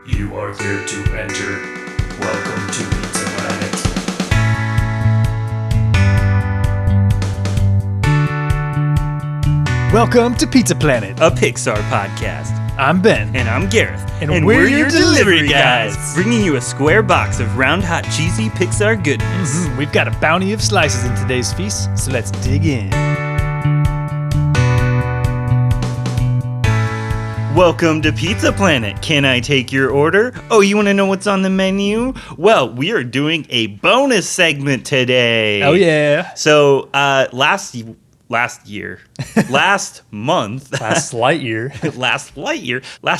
You are clear to enter. Welcome to Pizza Planet. Welcome to Pizza Planet, a Pixar podcast. I'm Ben. And I'm Gareth. And we're your delivery guys. Bringing you a square box of round, hot, cheesy Pixar goodness. We've got a bounty of slices in today's feast, so let's dig in. Welcome to Pizza Planet. Can I take your order? Oh, you want to know what's on the menu? Well, we are doing a bonus segment today. Oh, yeah. So, last month. Last light year. Last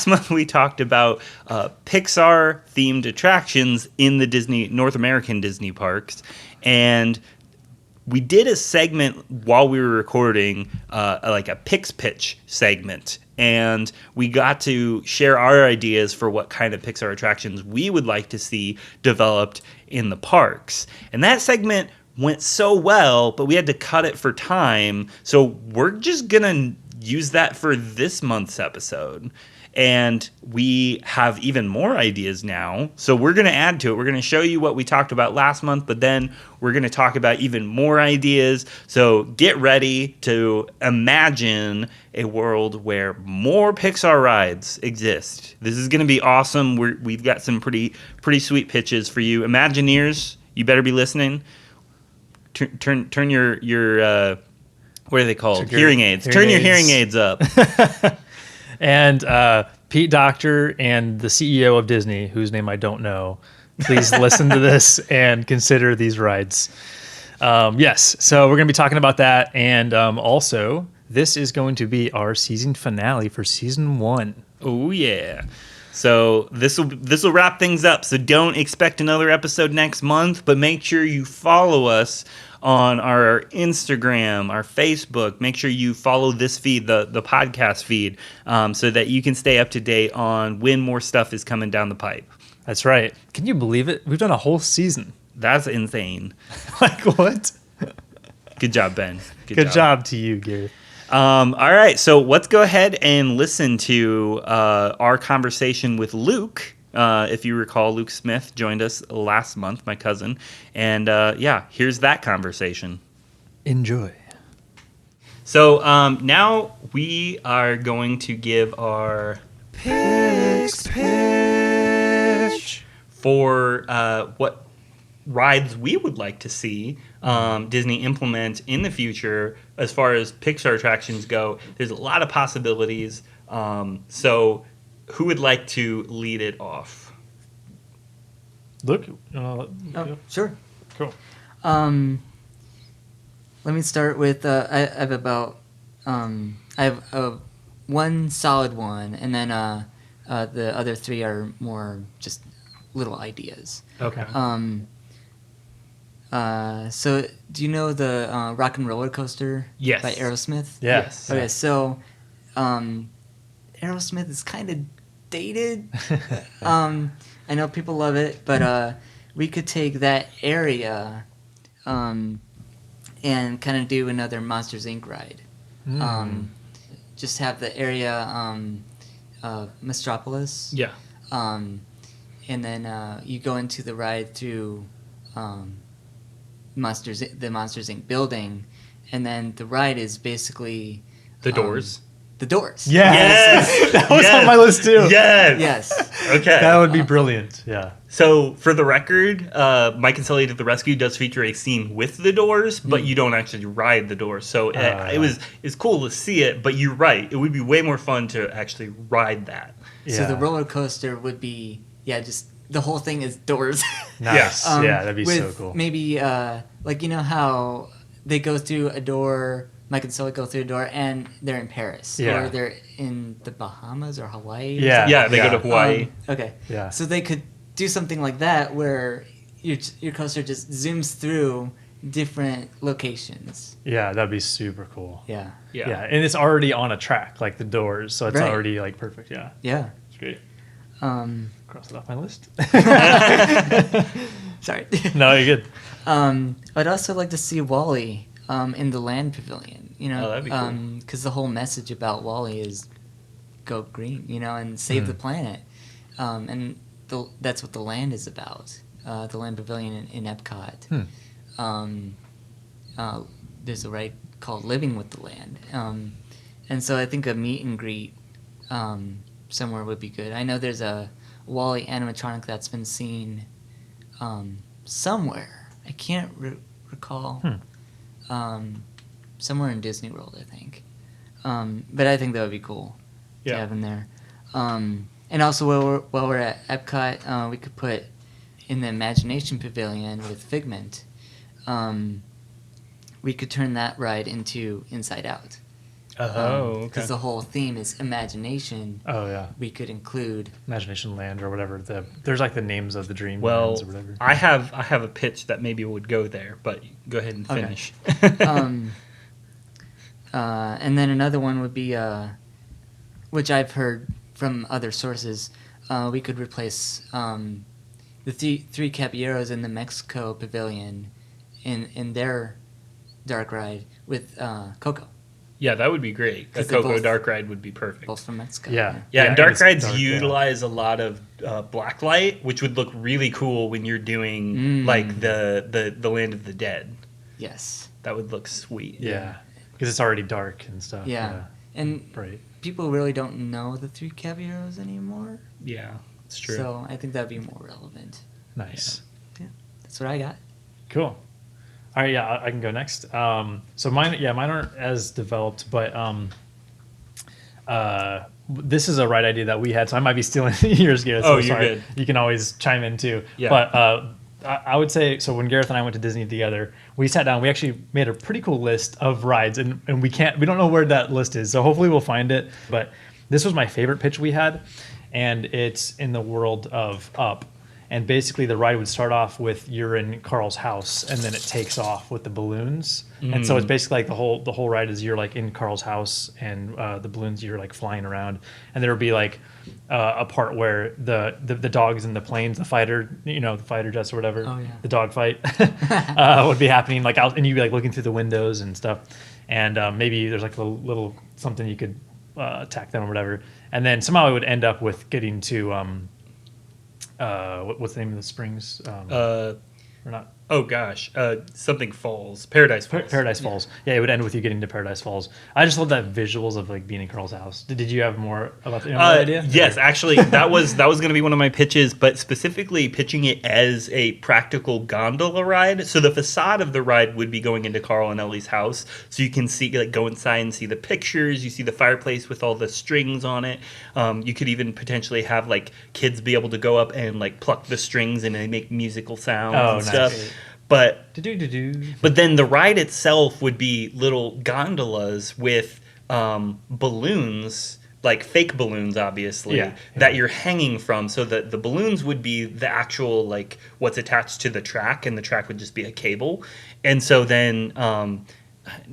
month we talked about Pixar-themed attractions in the North American Disney parks. And we did a segment while we were recording, like a Pix Pitch segment. And we got to share our ideas for what kind of Pixar attractions we would like to see developed in the parks. And that segment went so well, but we had to cut it for time. So we're just going to use that for this month's episode. And we have even more ideas now. So we're going to add to it. We're going to show you what we talked about last month, but then we're going to talk about even more ideas. So get ready to imagine a world where more Pixar rides exist. This is going to be awesome. We've got some pretty sweet pitches for you. Imagineers, you better be listening. Turn your what are they called? Hearing aids. Turn your hearing aids up. And Pete Docter and the CEO of Disney, whose name I don't know, please listen to this and consider these rides. Yes, so we're going to be talking about that. And also, this is going to be our season finale for season 1. Oh, yeah. So this will wrap things up. So don't expect another episode next month, but make sure you follow us on our Instagram, our Facebook. Make sure you follow this feed, the podcast feed, so that you can stay up to date on when more stuff is coming down the pipe. That's right. Can you believe it? We've done a whole season. That's insane. Like what? Good job, Ben. Good job to you, Gary. All right, so let's go ahead and listen to our conversation with Luke. If you recall, Luke Smith joined us last month, my cousin. And here's that conversation. Enjoy. So now we are going to give our Pix Pitch for what rides we would like to see Disney implement in the future as far as Pixar attractions go. There's a lot of possibilities. So who would like to lead it off? Luke? Sure. Cool. Let me start with I have about I have one solid one, and then the other three are more just little ideas. Okay. So do you know the Rock and Roller Coaster? Yes. By Aerosmith? Yes. Okay, so Aerosmith is kind of dated. I know people love it, but we could take that area and kind of do another Monsters, Inc. ride. Just have the area Mestropolis. Yeah. And then you go into the ride through the Monsters Inc. building, and then the ride is basically The Doors. The Doors. Yes. That was on my list too. Yes. Okay. That would be brilliant. Yeah. So, for the record, Mike and Sully to the Rescue does feature a scene with the Doors, but you don't actually ride the Doors. So, it's cool to see it, but you're right. It would be way more fun to actually ride that. Yeah. So the roller coaster would be, just the whole thing is doors. Nice. Yeah. Yeah, that'd be so cool. Maybe, like, you know how they go through a door, Mike and Sully go through a door, and they're in Paris. Yeah. Or they're in the Bahamas or Hawaii. Or Yeah. something. Yeah, they go to Hawaii. Okay. Yeah. So they could do something like that where your coaster just zooms through different locations. Yeah, that'd be super cool. Yeah. Yeah. And it's already on a track, like the Doors, so it's Right. already like perfect. Yeah. Yeah. It's great. Cross it off my list. Sorry. No, you're good. I'd also like to see Wall-E in the land pavilion. You know, that'd be cool. Because the whole message about Wall-E is go green, and save the planet. and that's what the land is about. The land pavilion in Epcot. There's a ride called Living with the Land, and so I think a meet and greet somewhere would be good. I know there's a Wall-E animatronic that's been seen somewhere. I can't recall. Somewhere in Disney World, I think. But I think that would be cool to have in there. And also, while we're at Epcot, we could put in the Imagination Pavilion with Figment. We could turn that ride into Inside Out. Okay. Because the whole theme is imagination. Oh yeah, We could include. Imagination Land or whatever. There's like the names of the dream Well, lands or whatever. I have a pitch that maybe would go there, but go ahead and finish. And then another one would be, which I've heard from other sources, we could replace the three Caballeros in the Mexico Pavilion in their dark ride with Coco. Yeah, that would be great. A 'Cause they're Coco both- Dark Ride would be perfect. Both from Mexico. Yeah. Yeah, and and dark it's rides dark, utilize a lot of black light, which would look really cool when you're doing like the Land of the Dead. Yes. That would look sweet. Yeah, because it's already dark and stuff. Yeah. And Right. people really don't know the three Caballeros anymore. Yeah, it's true. So I think that'd be more relevant. Nice. That's what I got. Cool. All right, yeah, I can go next. So mine aren't as developed, but this is a ride idea that we had, so I might be stealing yours, Gareth. Oh, so you're sorry. good. You can always chime in too. Yeah. But I would say, so when Gareth and I went to Disney together, we sat down, we actually made a pretty cool list of rides, and we don't know where that list is, so hopefully we'll find it. But this was my favorite pitch we had, and it's in the world of Up. And basically, the ride would start off with you're in Carl's house, and then it takes off with the balloons. And so it's basically like the whole ride is you're like in Carl's house, and the balloons you're like flying around. And there would be like a part where the dogs and the planes, the fighter jets or whatever, the dog fight would be happening like out, and you'd be like looking through the windows and stuff. And maybe there's like a little something you could attack them or whatever. And then somehow it would end up with getting to what's the name of the springs? Or not? Oh gosh, something Falls, Paradise Falls. Paradise Falls. Yeah, it would end with you getting to Paradise Falls. I just love that visuals of like being in Carl's house. Did you have more about the idea? Yes, actually, that was going to be one of my pitches, but specifically pitching it as a practical gondola ride. So the facade of the ride would be going into Carl and Ellie's house, so you can see like go inside and see the pictures. You see the fireplace with all the strings on it. You could even potentially have like kids be able to go up and like pluck the strings and they make musical sounds and stuff. Nice. But Do-do-do-do. But then the ride itself would be little gondolas with balloons, like fake balloons, obviously, that you're hanging from. So that the balloons would be the actual, like, what's attached to the track, and the track would just be a cable. And so then,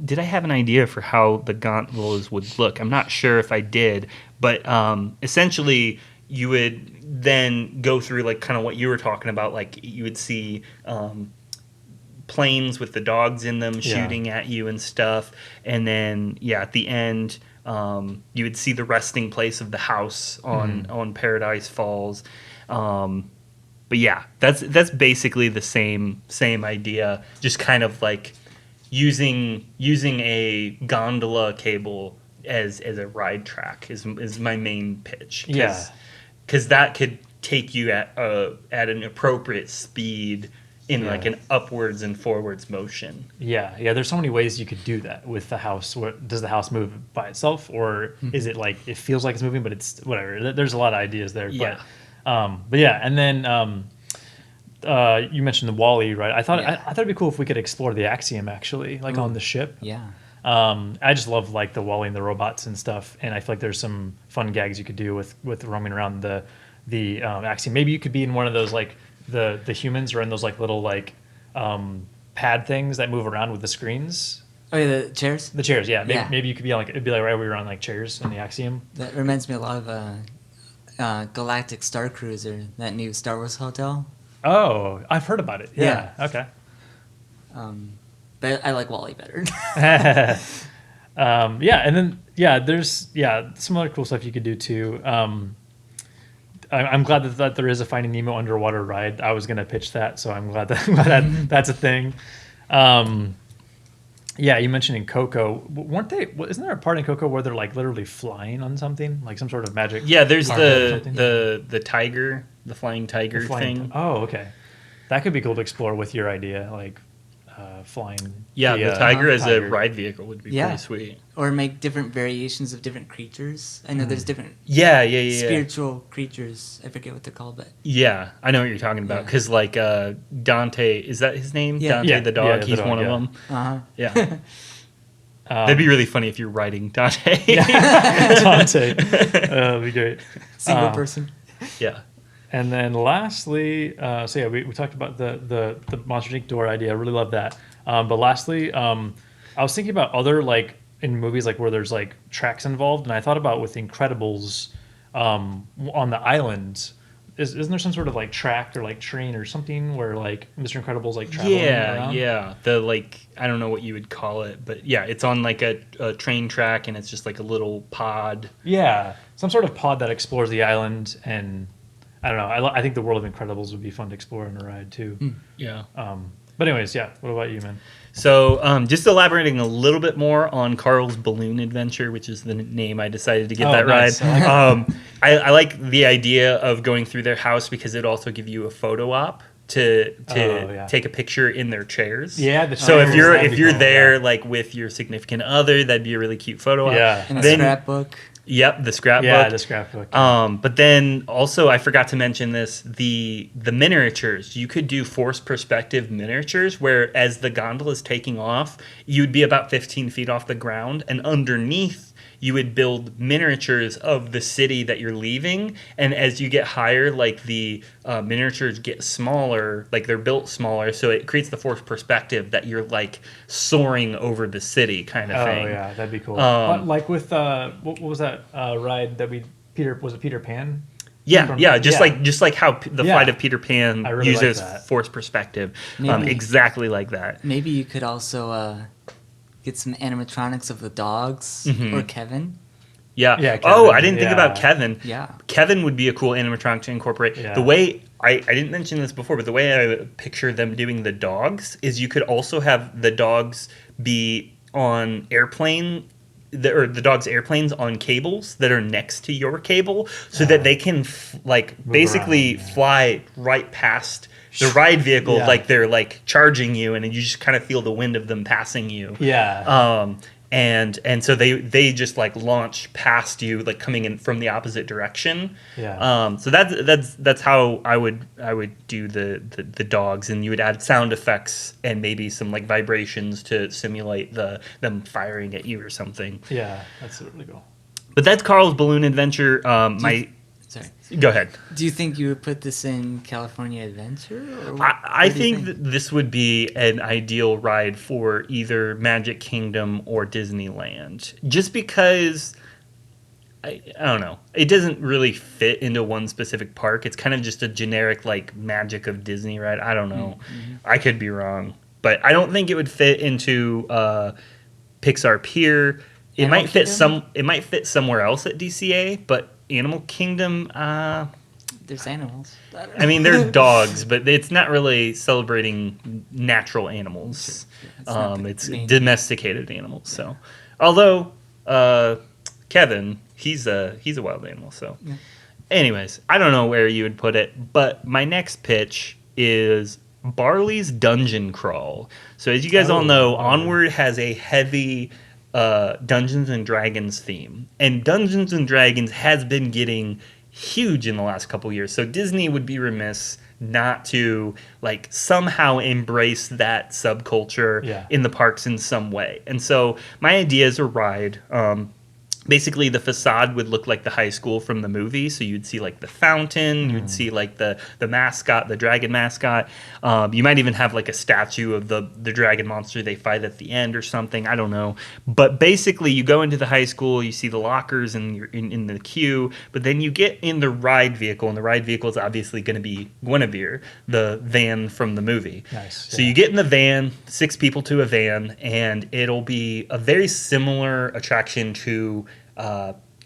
did I have an idea for how the gondolas would look? I'm not sure if I did, but essentially you would then go through, like, kind of what you were talking about. Like, you would see planes with the dogs in them shooting at you and stuff, and then at the end you would see the resting place of the house on Paradise Falls. But yeah, that's basically the same idea, just kind of like using a gondola cable as a ride track is my main pitch. Because that could take you at an appropriate speed in like an upwards and forwards motion. Yeah. There's so many ways you could do that with the house. Does the house move by itself, or is it like it feels like it's moving, but it's whatever? There's a lot of ideas there. Yeah. But yeah, and then you mentioned the Wall-E, right? I thought it'd be cool if we could explore the Axiom actually, like on the ship. Yeah. I just love like the Wall-E and the robots and stuff, and I feel like there's some fun gags you could do with roaming around the Axiom. Maybe you could be in one of those like the humans are in those like little like pad things that move around with the screens. Oh yeah, the chairs. The chairs, maybe you could be on like it'd be like right where we were on like chairs in the Axiom. That reminds me a lot of Galactic Star Cruiser, that new Star Wars hotel. Oh, I've heard about it. Yeah. Okay. But I like Wall-E better. And then there's some other cool stuff you could do too. I'm glad that there is a Finding Nemo underwater ride. I was gonna pitch that, so I'm glad that's a thing. Yeah, you mentioned in Coco, weren't they? Isn't there a part in Coco where they're like literally flying on something, like some sort of magic? Yeah, there's carpet or something? the tiger, the flying tiger The flying thing. Oh, okay. That could be cool to explore with your idea, like flying. Yeah, the tiger as tiger. a ride vehicle would be Yeah. pretty sweet. Or make different variations of different creatures. I know there's different Yeah. spiritual creatures. I forget what they're called, but Yeah, I know what you're talking about. Yeah. Because like Dante, is that his name? Yeah. Dante Yeah, the dog. yeah, the He's dog, one yeah. of them. uh-huh. Yeah. That'd be really funny if you're riding Dante. Dante. That'd be great. Single person. Yeah. And then lastly, so yeah, we talked about the Monsters Inc. door idea. I really love that. But lastly, I was thinking about other like in movies like where there's like tracks involved, and I thought about with Incredibles on the island. Isn't there some sort of like track or like train or something where like Mr. Incredible's like traveling around? Yeah. The like I don't know what you would call it, but yeah, it's on like a train track, and it's just like a little pod. Yeah, some sort of pod that explores the island, and I don't know. I think the world of Incredibles would be fun to explore on a ride too. Yeah. But anyways, yeah. What about you, man? So, just elaborating a little bit more on Carl's Balloon Adventure, which is the name I decided to give Oh, that nice. ride. I like the idea of going through their house because it also give you a photo op to yeah. take a picture in their chairs. Yeah, the So if chairs, you're that'd be cool, there yeah. like with your significant other, that'd be a really cute photo op. Yeah. And a Then- scrapbook. Yep, the scrapbook. Yeah, the scrapbook. But then also I forgot to mention this, the miniatures. You could do forced perspective miniatures where as the gondola is taking off, you'd be about 15 feet off the ground, and underneath you would build miniatures of the city that you're leaving, and as you get higher, like the miniatures get smaller, like they're built smaller, so it creates the forced perspective that you're like soaring over the city kind of thing. Oh yeah, that'd be cool. Like with what was that ride that was it Peter Pan? Yeah, just like how the Yeah. flight of Peter Pan I really like uses that. forced perspective, Maybe- exactly like that. Maybe you could also get some animatronics of the dogs Mm-hmm. or Kevin. Yeah. Yeah, Oh, Kevin, I didn't think about yeah. Kevin. Yeah. Kevin would be a cool animatronic to incorporate. Yeah. The way I didn't mention this before, but the way I picture them doing the dogs is you could also have the dogs be on airplane. Or the dog's airplanes on cables that are next to your cable, so that they can basically around, yeah. fly right past the ride vehicle, Yeah. like they're like charging you, and you just kind of feel the wind of them passing you. Yeah. And so they just like launch past you, like coming in from the opposite direction. Yeah. So that's how I would do the dogs, and you would add sound effects and maybe some like vibrations to simulate them firing at you or something. Yeah, that's really cool. But that's Carl's Balloon Adventure. Sorry. Go ahead. Do you think you would put this in California Adventure? Or I what do you think that this would be an ideal ride for either Magic Kingdom or Disneyland, just because I don't know, it doesn't really fit into one specific park. It's kind of just a generic like Magic of Disney ride. I don't know. I could be wrong, but I don't think it would fit into Pixar Pier. It Animal might fit Kingdom? It might fit somewhere else at DCA, but Animal Kingdom. There's animals. I mean, they're dogs, but it's not really celebrating natural animals. It's not the It's main- domesticated animals. So, although Kevin, he's a wild animal. So, Yeah. anyways, I don't know where you would put it, but my next pitch is Barley's Dungeon Crawl. So, as you guys all know, Onward has a heavy Dungeons and Dragons theme, and Dungeons and Dragons has been getting huge in the last couple years. So Disney would be remiss not to like somehow embrace that subculture Yeah. in the parks in some way. And so my idea is a ride. Basically, the facade would look like the high school from the movie. So you'd see like the fountain, you'd see like the mascot, the dragon mascot. You might even have like a statue of the dragon monster they fight at the end or something. I don't know. But basically, you go into the high school, you see the lockers, and you're in the queue. But then you get in the ride vehicle, and the ride vehicle is obviously going to be Guinevere, the van from the movie. Nice. So you get in the van, 6 people to a van, and it'll be a very similar attraction to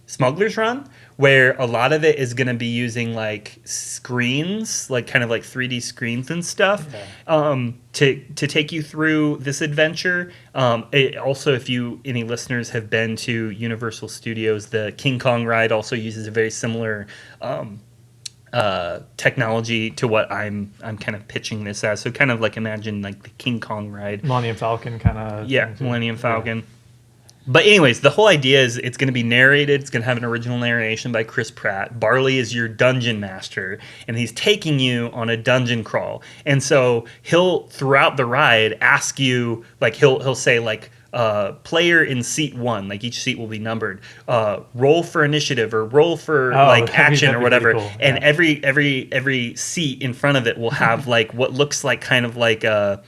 Smuggler's Run, where a lot of it is going to be using like screens, like kind of like 3D screens and stuff, to take you through this adventure. Also, if any listeners have been to Universal Studios, the King Kong ride also uses a very similar technology to what I'm kind of pitching this as. So kind of like imagine like the King Kong ride. Millennium Falcon kind of. Yeah, Millennium Falcon. But anyways, the whole idea is it's going to be narrated. It's going to have an original narration by Chris Pratt. Barley is your dungeon master, and he's taking you on a dungeon crawl. And so he'll, throughout the ride, ask you, like he'll say like, player in seat 1, like each seat will be numbered, roll for initiative or roll for action or whatever. Cool. And every seat in front of it will have like what looks like kind of like a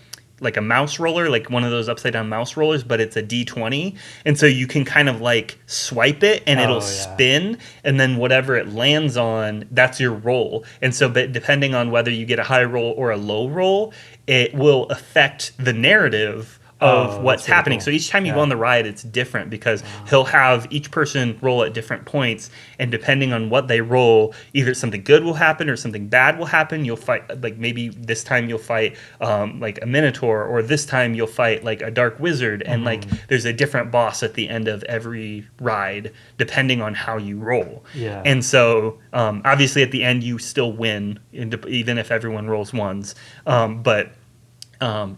mouse roller, like one of those upside down mouse rollers, but it's a D20. And so you can kind of like swipe it and it'll spin, and then whatever it lands on, that's your roll. And so but depending on whether you get a high roll or a low roll, it will affect the narrative of what's happening. Cool. So each time you go on the ride, it's different because he'll have each person roll at different points, and depending on what they roll, either something good will happen or something bad will happen. You'll fight, like maybe this time you'll fight like a minotaur, or this time you'll fight like a dark wizard, and like there's a different boss at the end of every ride depending on how you roll. Yeah. And so obviously at the end you still win, even if everyone rolls ones. But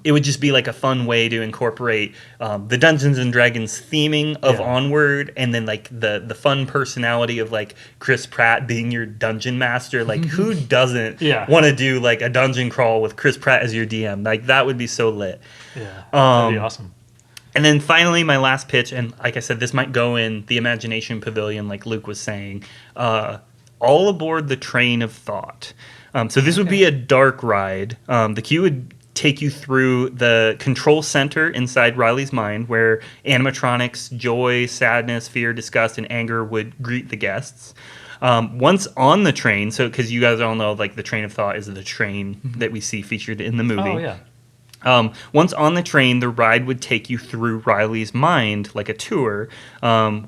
it would just be like a fun way to incorporate the Dungeons and Dragons theming of Onward, and then like the fun personality of like Chris Pratt being your dungeon master. Like who doesn't want to do like a dungeon crawl with Chris Pratt as your DM? Like that would be so lit. Yeah, that'd be awesome. And then finally, my last pitch, and like I said, this might go in the Imagination Pavilion, like Luke was saying. All aboard the Train of Thought. So this would be a dark ride. The queue would take you through the control center inside Riley's mind, where animatronics, joy, sadness, fear, disgust, and anger would greet the guests. Once on the train, so because you guys all know, like the Train of Thought is the train that we see featured in the movie. Oh yeah. Once on the train, the ride would take you through Riley's mind, like a tour,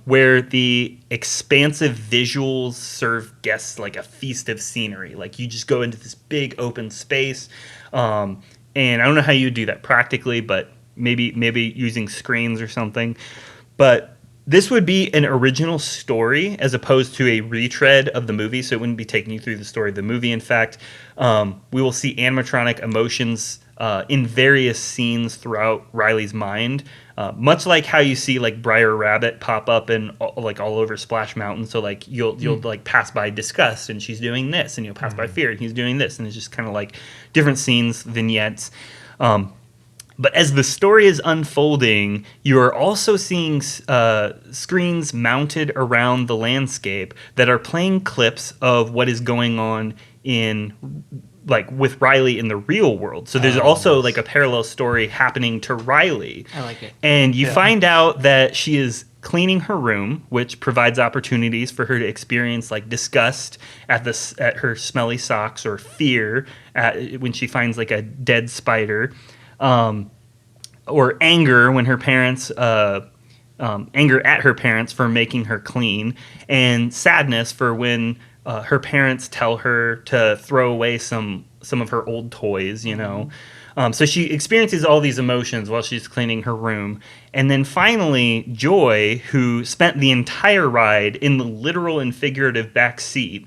where the expansive visuals serve guests like a feast of scenery. Like you just go into this big open space. And I don't know how you do that practically, but maybe using screens or something. But this would be an original story as opposed to a retread of the movie, so it wouldn't be taking you through the story of the movie. In fact, we will see animatronic emotions in various scenes throughout Riley's mind, much like how you see like Briar Rabbit pop up in like all over Splash Mountain. So like you'll like pass by disgust and she's doing this, and you'll pass by fear and he's doing this, and it's just kind of like different scenes, vignettes. But as the story is unfolding, you are also seeing screens mounted around the landscape that are playing clips of what is going on in like with Riley in the real world. So there's also like a parallel story happening to Riley. I like it. And you find out that she is cleaning her room, which provides opportunities for her to experience like disgust at her smelly socks, or fear when she finds like a dead spider, or anger when her parents anger at her parents for making her clean, and sadness for when her parents tell her to throw away some of her old toys, you know. So she experiences all these emotions while she's cleaning her room. And then finally, Joy, who spent the entire ride in the literal and figurative back seat,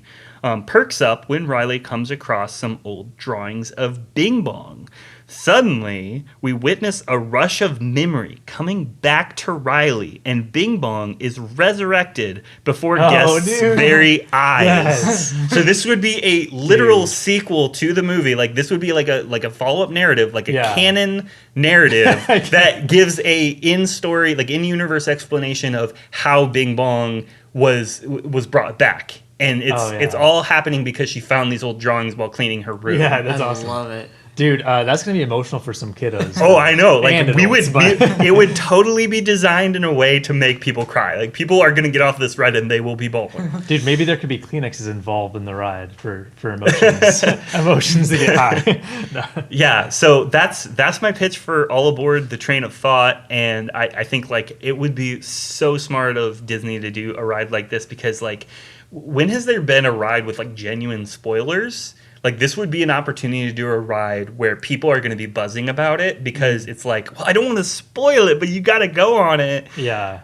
perks up when Riley comes across some old drawings of Bing Bong. Suddenly, we witness a rush of memory coming back to Riley, and Bing Bong is resurrected before guests' very eyes. Yes. So this would be a literal sequel to the movie. Like this would be like a follow-up narrative, like a canon narrative that gives a in-story, like in-universe explanation of how Bing Bong was brought back. And it's all happening because she found these old drawings while cleaning her room. Yeah, that's awesome. I love it. Dude, that's going to be emotional for some kiddos. Oh, I know. Like adults, it would totally be designed in a way to make people cry. Like people are going to get off this ride and they will be bawling. Dude, maybe there could be Kleenexes involved in the ride for emotions, emotions to get high. No. Yeah, so that's my pitch for All Aboard the Train of Thought, and I think like it would be so smart of Disney to do a ride like this, because like when has there been a ride with like genuine spoilers? Like this would be an opportunity to do a ride where people are going to be buzzing about it because it's like, well, I don't want to spoil it, but you got to go on it. Yeah.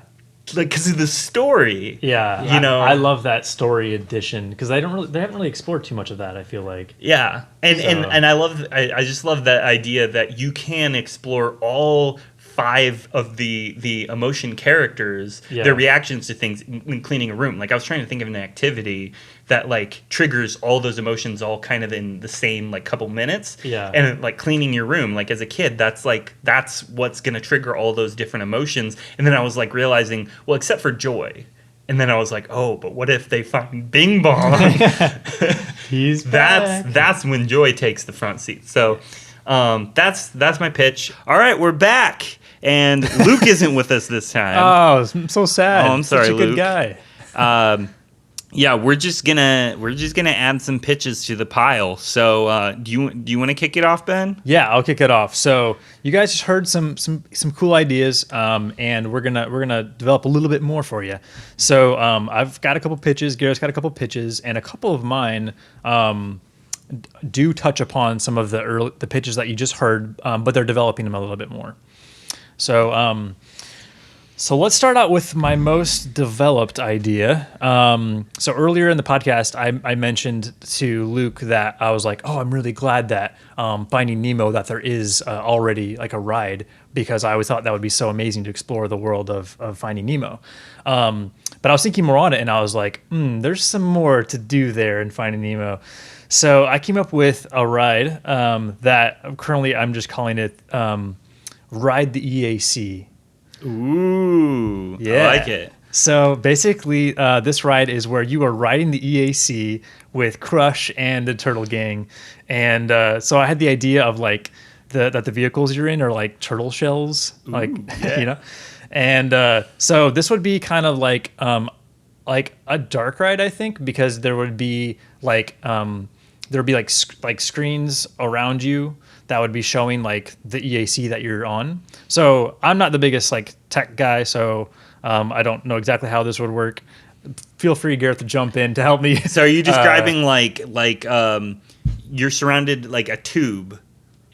Like because of the story. Yeah. You know, I love that story edition because they haven't really explored too much of that, I feel like. Yeah. And I just love that idea that you can explore all 5 of the emotion characters, their reactions to things when cleaning a room. Like I was trying to think of an activity that like triggers all those emotions all kind of in the same like couple minutes. Yeah. And like cleaning your room, like as a kid, that's what's gonna trigger all those different emotions. And then I was like realizing, well, except for joy. And then I was like, oh, but what if they find Bing Bong? He's back. That's when joy takes the front seat. So that's my pitch. All right, we're back. And Luke isn't with us this time. Oh, I'm so sad. Oh, I'm sorry, Such a Luke. good guy. Yeah, we're just gonna add some pitches to the pile. So do you want to kick it off, Ben? Yeah, I'll kick it off. So you guys just heard some cool ideas, and we're gonna develop a little bit more for you. So I've got a couple pitches. Garrett's got a couple pitches, and a couple of mine do touch upon some of the pitches that you just heard, but they're developing them a little bit more. So let's start out with my most developed idea. So earlier in the podcast, I mentioned to Luke that I was like, oh, I'm really glad that Finding Nemo, that there is already like a ride, because I always thought that would be so amazing to explore the world of Finding Nemo. But I was thinking more on it, and I was like, there's some more to do there in Finding Nemo. So I came up with a ride that currently I'm just calling it Ride the EAC. Ooh, yeah. I like it. So basically, this ride is where you are riding the EAC with Crush and the Turtle Gang. And so I had the idea of like that the vehicles you're in are like turtle shells, like, you know? And so this would be kind of like a dark ride, I think, because there would be like screens around you that would be showing like the EAC that you're on. So I'm not the biggest like tech guy, so I don't know exactly how this would work. Feel free, Garrett, to jump in to help me. So are you describing like you're surrounded like a tube,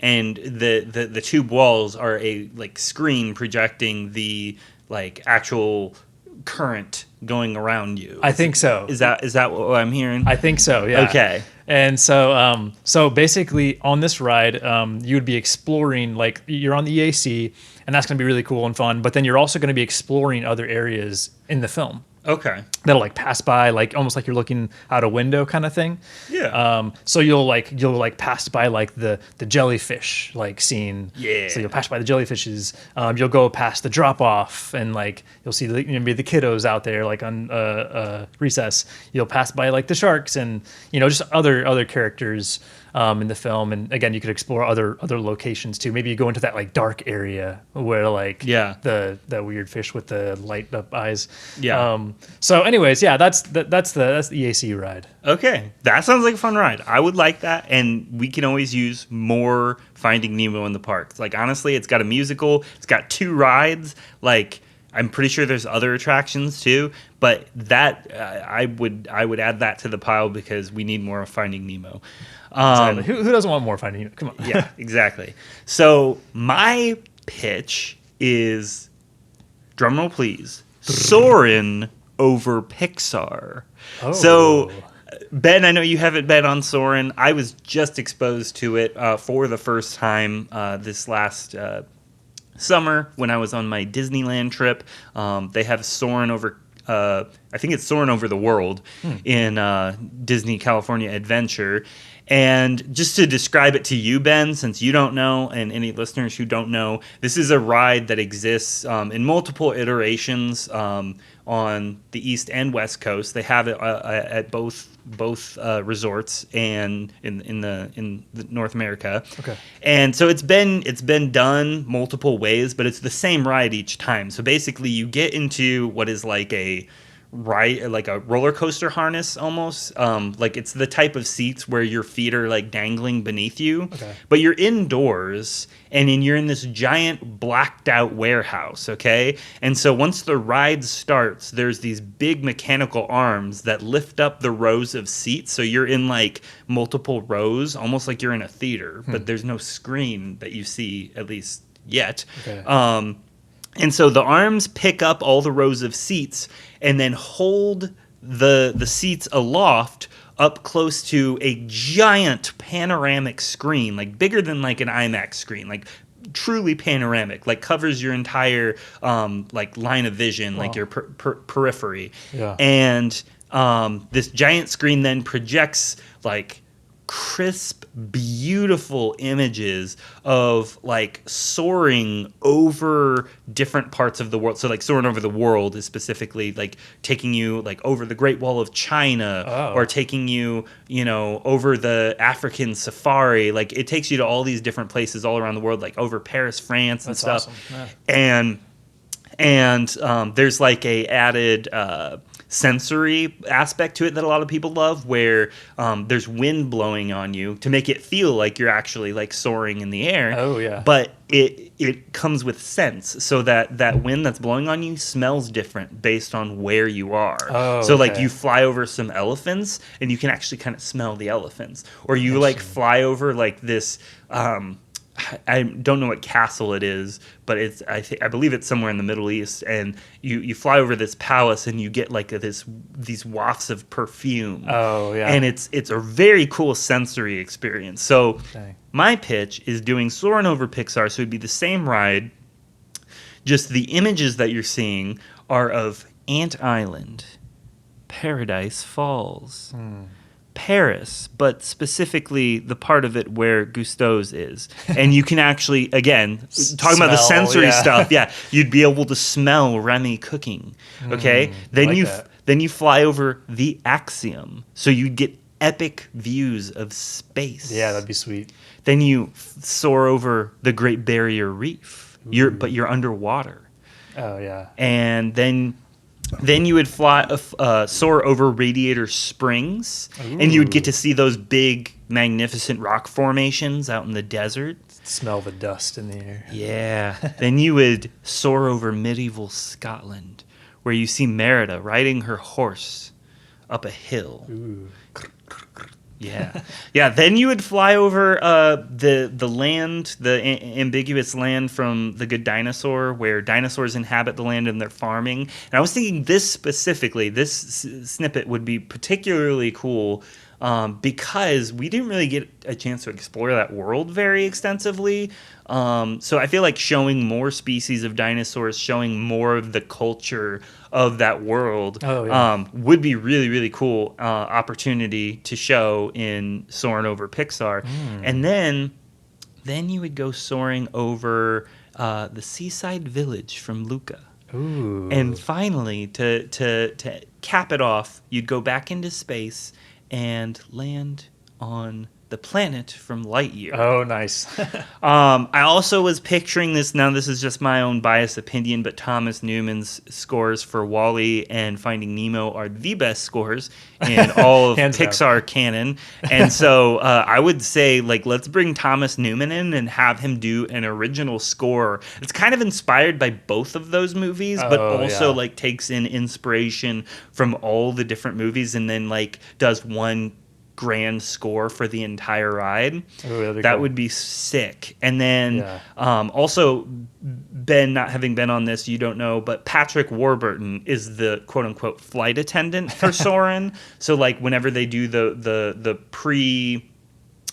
and the tube walls are a like screen projecting the like actual current going around you? I think so. Is that what I'm hearing? I think so, yeah. Okay. And so basically on this ride, you would be exploring, like you're on the EAC, and that's going to be really cool and fun. But then you're also going to be exploring other areas in the film. Okay. That'll like pass by, like almost like you're looking out a window kind of thing. Yeah. So you'll pass by like the jellyfish like scene. Yeah. So you'll pass by the jellyfishes. You'll go past the drop off, and like you'll see maybe the kiddos out there like on recess. You'll pass by like the sharks and just other characters in the film. And again, you could explore other locations too. Maybe you go into that like dark area where like the weird fish with the light up eyes. Yeah. So anyways, yeah, that's the EAC ride. Okay, that sounds like a fun ride. I would like that, and we can always use more Finding Nemo in the parks. Like honestly, it's got a musical, it's got 2 rides. Like I'm pretty sure there's other attractions too, but that I would add that to the pile because we need more of Finding Nemo. Exactly. Who doesn't want more Finding Nemo? Come on. Yeah, exactly. So my pitch is, drumroll please, Soarin over Pixar. Oh. So, Ben, I know you haven't been on Soarin. I was just exposed to it for the first time this last summer when I was on my Disneyland trip. They have Soarin over, I think it's Soarin over the world in Disney California Adventure. And just to describe it to you, Ben, since you don't know, and any listeners who don't know, this is a ride that exists in multiple iterations on the East and West Coast. They have it at both resorts and in North America. Okay. And so it's been done multiple ways, but it's the same ride each time. So basically, you get into what is like a like a roller coaster harness almost. Like it's the type of seats where your feet are like dangling beneath you, but you're indoors and then you're in this giant blacked out warehouse. Okay. And so once the ride starts, there's these big mechanical arms that lift up the rows of seats. So you're in like multiple rows, almost like you're in a theater, but there's no screen that you see, at least yet. And so the arms pick up all the rows of seats and then hold the seats aloft up close to a giant panoramic screen, like bigger than like an IMAX screen, like truly panoramic, like covers your entire like line of vision, like your periphery. And this giant screen then projects like crisp, beautiful images of like soaring over different parts of the world. So like soaring over the world is specifically like taking you like over the Great Wall of China or taking you, you know, over the African safari. Like it takes you to all these different places all around the world, like over Paris, France and stuff. Awesome. And there's like a added sensory aspect to it that a lot of people love, where there's wind blowing on you to make it feel like you're actually like soaring in the air. But it comes with scents, so that wind that's blowing on you smells different based on where you are. So like you fly over some elephants and you can actually kind of smell the elephants, or you like fly over like this I don't know what castle it is, but it's I believe it's somewhere in the Middle East, and you fly over this palace and you get like these wafts of perfume. And it's a very cool sensory experience. So my pitch is doing Soarin' over Pixar, so it'd be the same ride, just the images that you're seeing are of Ant Island, Paradise Falls, Paris, but specifically the part of it where Gusteau's is. And you can actually, again, talking about the sensory stuff, you'd be able to smell Remy cooking. Okay? Then you fly over the Axiom. So you get epic views of space. Yeah, that'd be sweet. Then you soar over the Great Barrier Reef. But you're underwater. And then you would soar over Radiator Springs, and you would get to see those big, magnificent rock formations out in the desert. Smell the dust in the air. Yeah. Then you would soar over medieval Scotland, where you see Merida riding her horse up a hill. Yeah. Then you would fly over the land, the ambiguous land from The Good Dinosaur, where dinosaurs inhabit the land and they're farming. And I was thinking this snippet would be particularly cool because we didn't really get a chance to explore that world very extensively. So I feel like showing more species of dinosaurs, showing more of the culture of that world would be really, really cool opportunity to show in Soarin' over Pixar. And then you would go soaring over the seaside village from Luca. And finally, to cap it off, you'd go back into space and land on the planet from Lightyear. Oh, nice. I also was picturing this, now this is just my own biased opinion, but Thomas Newman's scores for WALL-E and Finding Nemo are the best scores in all of Pixar canon. And so I would say, like, let's bring Thomas Newman in and have him do an original score. It's kind of inspired by both of those movies, but also like takes in inspiration from all the different movies and then like does one grand score for the entire ride. That would be sick. And then also, Ben, not having been on this, you don't know, but Patrick Warburton is the quote unquote flight attendant for Soarin'. So like whenever they do the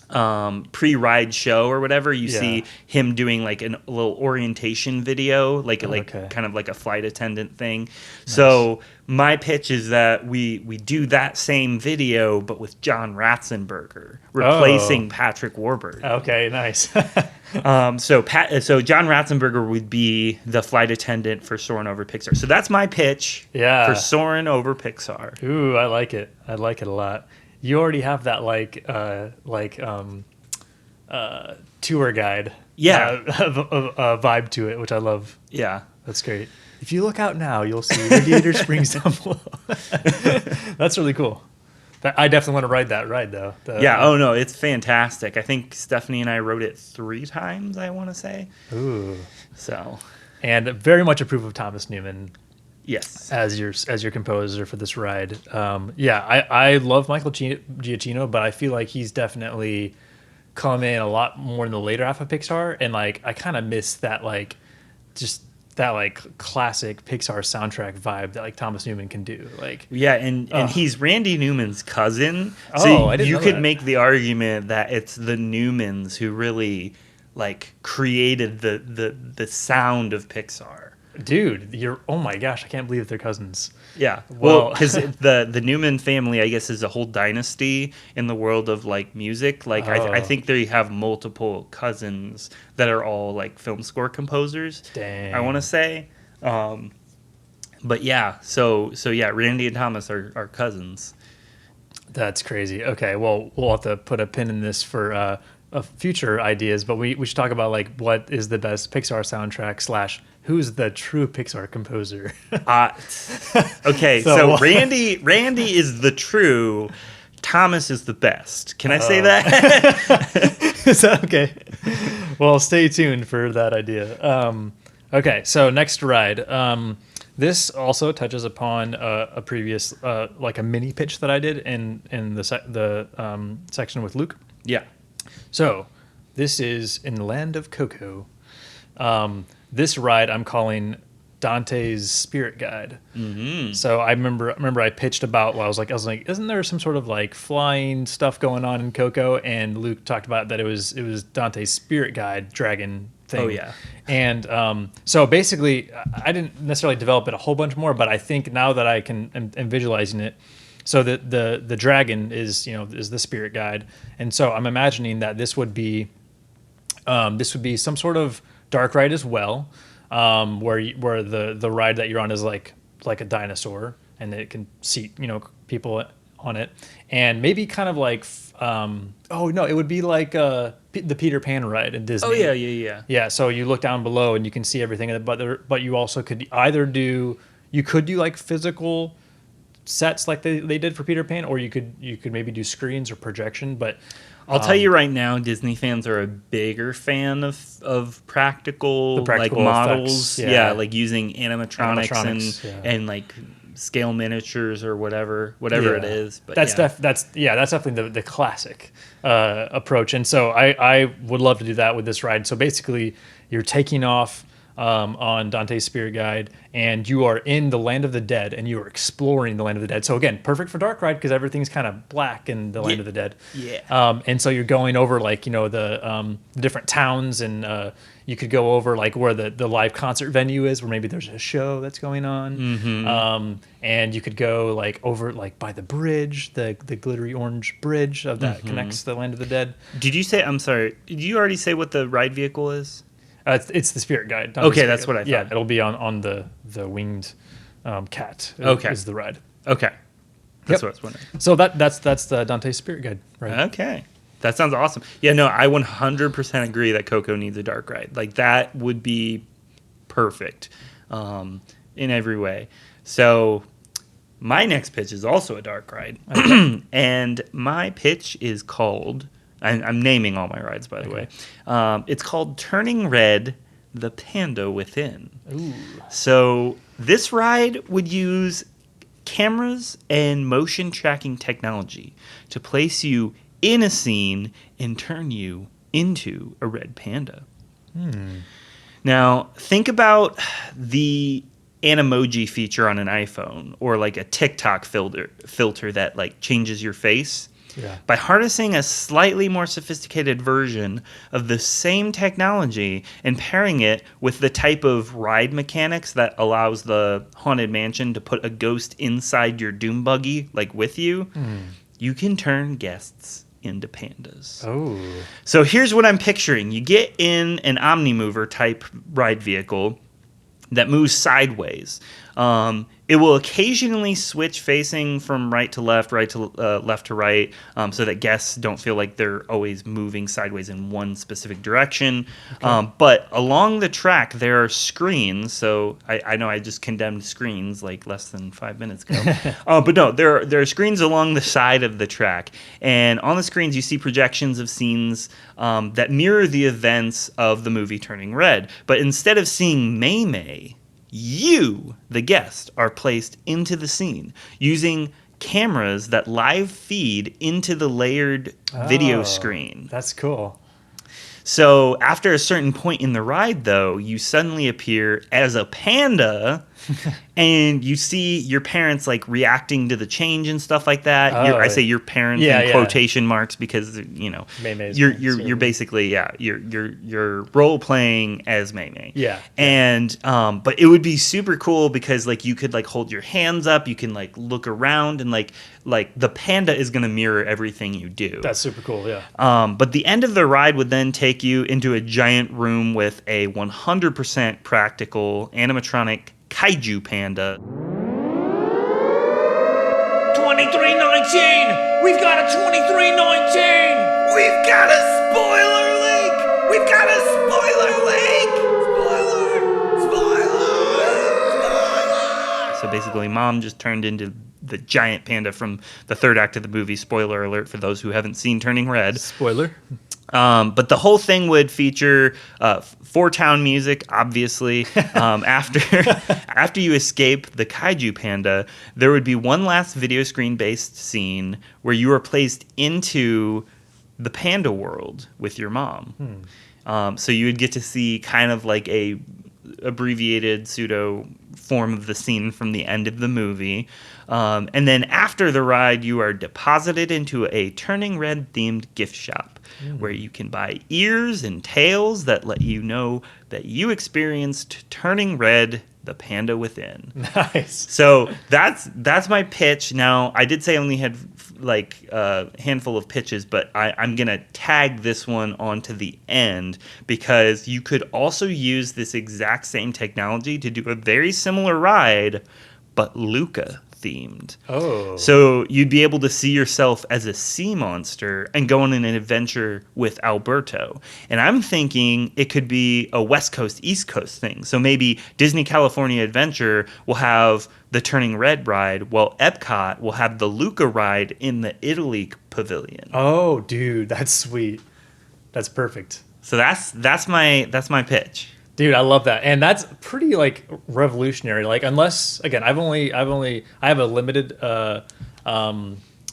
pre-ride show or whatever, you see him doing like a little orientation video, kind of like a flight attendant thing. Nice. So my pitch is that we do that same video, but with John Ratzenberger replacing Patrick Warburton. Okay, nice. So John Ratzenberger would be the flight attendant for Soarin' over Pixar. So that's my pitch for Soarin' over Pixar. Ooh, I like it. I like it a lot. You already have that tour guide vibe to it, which I love. Yeah. That's great. If you look out now, you'll see Radiator Springs down below. That's really cool. I definitely want to ride that ride, though. Yeah, oh no, it's fantastic. I think Stephanie and I rode it 3 times, I want to say. Ooh. So. And very much approve of Thomas Newman. Yes. As your composer for this ride. I love Michael Giacchino, but I feel like he's definitely come in a lot more in the later half of Pixar, and like I kind of miss that classic Pixar soundtrack vibe that like Thomas Newman can do. Like and he's Randy Newman's cousin. I didn't know could that. make the argument that it's the Newmans who really like created the sound of Pixar. Dude, oh my gosh, I can't believe they're cousins. Yeah, well, because the Newman family, I guess, is a whole dynasty in the world of like music. Like, I think they have multiple cousins that are all like film score composers. Dang. I want to say, but yeah, so yeah, Randy and Thomas are cousins. That's crazy. Okay, well, we'll have to put a pin in this for future ideas, but we should talk about like what is the best Pixar soundtrack / who's the true Pixar composer. Okay, so Randy is the true, Thomas is the best. Can I say that? Is that okay? Well, stay tuned for that idea. Okay, so next ride. This also touches upon a previous like a mini pitch that I did in the section with Luke. Yeah. So, this is in the land of Coco. This ride I'm calling Dante's Spirit Guide. Mm-hmm. So I remember I pitched about. Well, I was like, isn't there some sort of like flying stuff going on in Coco? And Luke talked about that it was Dante's Spirit Guide dragon thing. Oh yeah. And so basically, I didn't necessarily develop it a whole bunch more, but I think now that I am visualizing it. So the dragon is the spirit guide, and so I'm imagining that this would be some sort of dark ride as well, where the ride that you're on is like a dinosaur, and it can seat people on it, and maybe kind of like it would be like the Peter Pan ride in Disney. Oh yeah. So you look down below and you can see everything, but you also could either do like physical sets like they did for Peter Pan, or you could maybe do screens or projection. But I'll tell you right now, Disney fans are a bigger fan of practical like models. Effects, yeah, like using animatronics. And like scale miniatures or whatever it is. But that's definitely the classic approach. And so I would love to do that with this ride. So basically, you're taking off on Dante's Spirit Guide, and you are in the Land of the Dead, and you are exploring the Land of the Dead. So again, perfect for dark ride because everything's kind of black in the Land of the Dead. Yeah. And so you're going over like the different towns, and you could go over like where the live concert venue is, where maybe there's a show that's going on. Mm-hmm. And you could go like over like by the bridge, the glittery orange bridge that connects the Land of the Dead. Did you say? I'm sorry. Did you already say what the ride vehicle is? It's the Spirit Guide. Okay, that's what I thought. Yeah, it'll be on the winged cat. Okay, is the ride. Okay, that's what I was wondering. So that's the Dante's Spirit Guide. Right. Okay, that sounds awesome. Yeah, no, I 100% agree that Coco needs a dark ride. Like that would be perfect in every way. So my next pitch is also a dark ride, and my pitch is called. I'm naming all my rides, by the way. It's called Turning Red, the Panda Within. Ooh. So this ride would use cameras and motion tracking technology to place you in a scene and turn you into a red panda. Now, think about the Animoji feature on an iPhone, or like a TikTok filter that like changes your face. Yeah. By harnessing a slightly more sophisticated version of the same technology and pairing it with the type of ride mechanics that allows the Haunted Mansion to put a ghost inside your Doom buggy, like with you, you can turn guests into pandas. Oh. So here's what I'm picturing. You get in an Omnimover type ride vehicle that moves sideways. It will occasionally switch facing from right to left to right, so that guests don't feel like they're always moving sideways in one specific direction. Okay. But along the track, there are screens. So I know I just condemned screens like less than 5 minutes ago. But no, there are screens along the side of the track. And on the screens, you see projections of scenes that mirror the events of the movie Turning Red. But instead of seeing May May, you, the guest, are placed into the scene using cameras that live feed into the layered video screen. That's cool. So after a certain point in the ride, though, you suddenly appear as a panda, and you see your parents like reacting to the change and stuff like that. I say your parents in quotation marks because you're basically you're role playing as May May. Yeah. And but it would be super cool because like you could like hold your hands up, you can like look around, and like the panda is going to mirror everything you do. That's super cool. Yeah. But the end of the ride would then take you into a giant room with a 100% practical animatronic kaiju panda. 2319! We've got a 2319! We've got a spoiler leak! We've got a spoiler leak! Spoiler! So basically, Mom just turned into the giant panda from the third act of the movie. Spoiler alert for those who haven't seen Turning Red. Spoiler. But the whole thing would feature four-town music, obviously. After you escape the kaiju panda, there would be one last video screen-based scene where you are placed into the panda world with your mom. So you would get to see kind of like a abbreviated pseudo form of the scene from the end of the movie. And then after the ride, you are deposited into a Turning Red themed gift shop where you can buy ears and tails that let you know that you experienced Turning Red, the panda within. Nice. So that's my pitch. Now, I did say I only had like a handful of pitches, but I'm going to tag this one onto the end because you could also use this exact same technology to do a very similar ride, but Luca themed. Oh. So you'd be able to see yourself as a sea monster and go on an adventure with Alberto. And I'm thinking it could be a West Coast, East Coast thing. So maybe Disney California Adventure will have the Turning Red ride, while Epcot will have the Luca ride in the Italy pavilion. Oh, dude, that's sweet. That's perfect. So that's my pitch. Dude, I love that. And that's pretty like revolutionary. Like unless again, I have a limited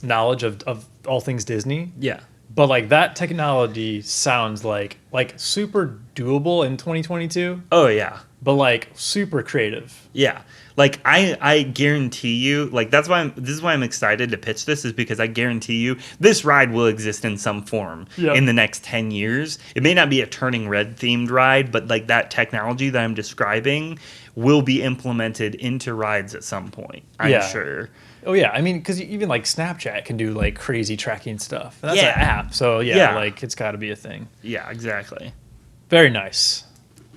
knowledge of all things Disney. Yeah. But like that technology sounds like super doable in 2022. Oh yeah. But like super creative. Yeah. Like I guarantee you, like this is why I'm excited to pitch this, is because I guarantee you this ride will exist in some form in the next 10 years. It may not be a Turning Red themed ride, but like that technology that I'm describing will be implemented into rides at some point. I'm sure. Oh yeah, I mean, because even like Snapchat can do like crazy tracking stuff. That's an app, so like it's got to be a thing. Yeah, exactly. Very nice.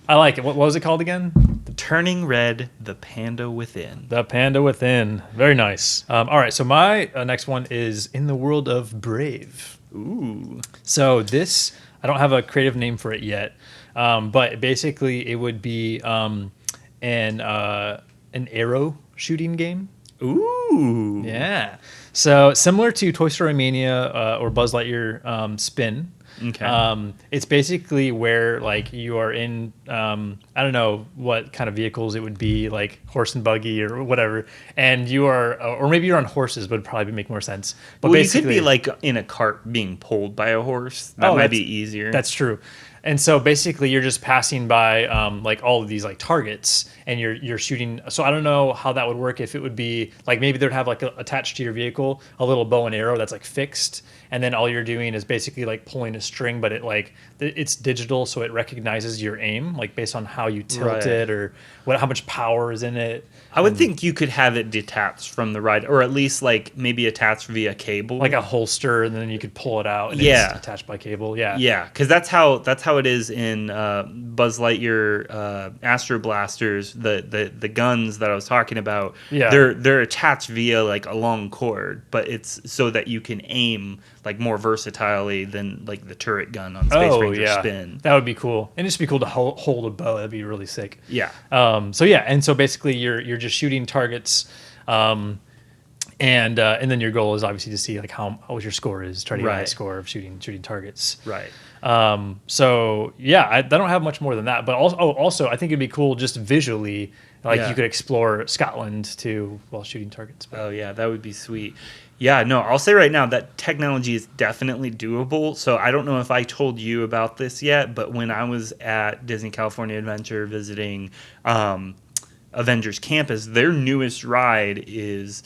I like it. What was it called again? Turning Red, the Panda Within. The Panda Within. Very nice. All right, so my next one is In the World of Brave. Ooh. So this, I don't have a creative name for it yet, but basically it would be an arrow shooting game. Ooh. Yeah. So similar to Toy Story Mania or Buzz Lightyear Spin. Okay. It's basically where like you are in I don't know what kind of vehicles it would be, like horse and buggy or whatever, and you are, or maybe you're on horses, would probably make more sense. But well, you could be like in a cart being pulled by a horse. That might be easier. That's true. And so basically you're just passing by like all of these like targets and you're shooting. So I don't know how that would work, if it would be like maybe they'd have like attached to your vehicle a little bow and arrow that's like fixed, and then all you're doing is basically like pulling a string, but it's digital, so it recognizes your aim like based on how you tilt it or how much power is in it. I would think you could have it detached from the ride, or at least like maybe attached via cable, like a holster, and then you could pull it out and it's attached by cable. Yeah, because that's how how it is in Buzz Lightyear Astro Blasters. The guns that I was talking about, Yeah. they're attached via like a long cord, but it's so that you can aim like more versatilely than like the turret gun on Space Ranger Spin. That would be cool. And it'd just be cool to hold a bow. That'd be really sick. Yeah. So basically you're just shooting targets, and then your goal is obviously to see like what your score is. Try to get a high score of shooting targets. Right. I don't have much more than that. But also I think it'd be cool just visually, like you could explore Scotland too while shooting targets. Oh yeah, that would be sweet. Yeah, no, I'll say right now that technology is definitely doable. So I don't know if I told you about this yet, but when I was at Disney California Adventure visiting Avengers Campus, their newest ride is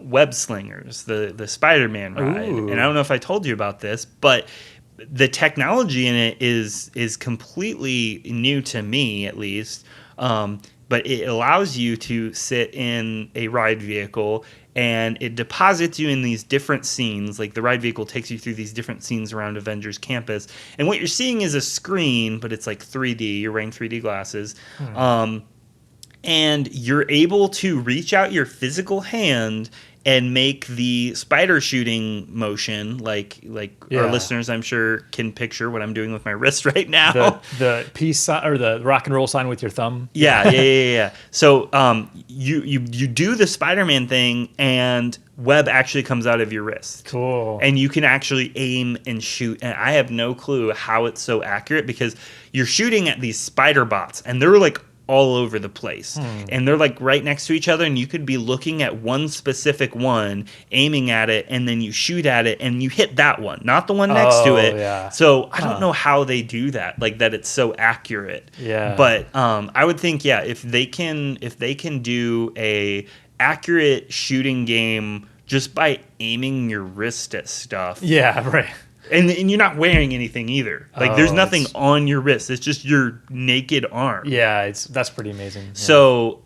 Web Slingers, the Spider-Man ride. Ooh. And I don't know if I told you about this, but the technology in it is completely new to me, at least. But it allows you to sit in a ride vehicle and it deposits you in these different scenes. Like the ride vehicle takes you through these different scenes around Avengers Campus. And what you're seeing is a screen, but it's like 3D. You're wearing 3D glasses. And you're able to reach out your physical hand and make the spider shooting motion, like our listeners, I'm sure, can picture what I'm doing with my wrist right now. The peace sign or the rock and roll sign with your thumb. Yeah. So you do the Spider-Man thing, and web actually comes out of your wrist. Cool. And you can actually aim and shoot. And I have no clue how it's so accurate because you're shooting at these spider bots, and they're like all over the place. And they're like right next to each other, and you could be looking at one specific one, aiming at it, and then you shoot at it and you hit that one, not the one next to it. Yeah. So I don't know how they do that, like that it's so accurate. Yeah. But I would think, if they can do a accurate shooting game just by aiming your wrist at stuff. Yeah, right. And you're not wearing anything either. Like there's nothing on your wrist. It's just your naked arm. Yeah, that's pretty amazing. Yeah. So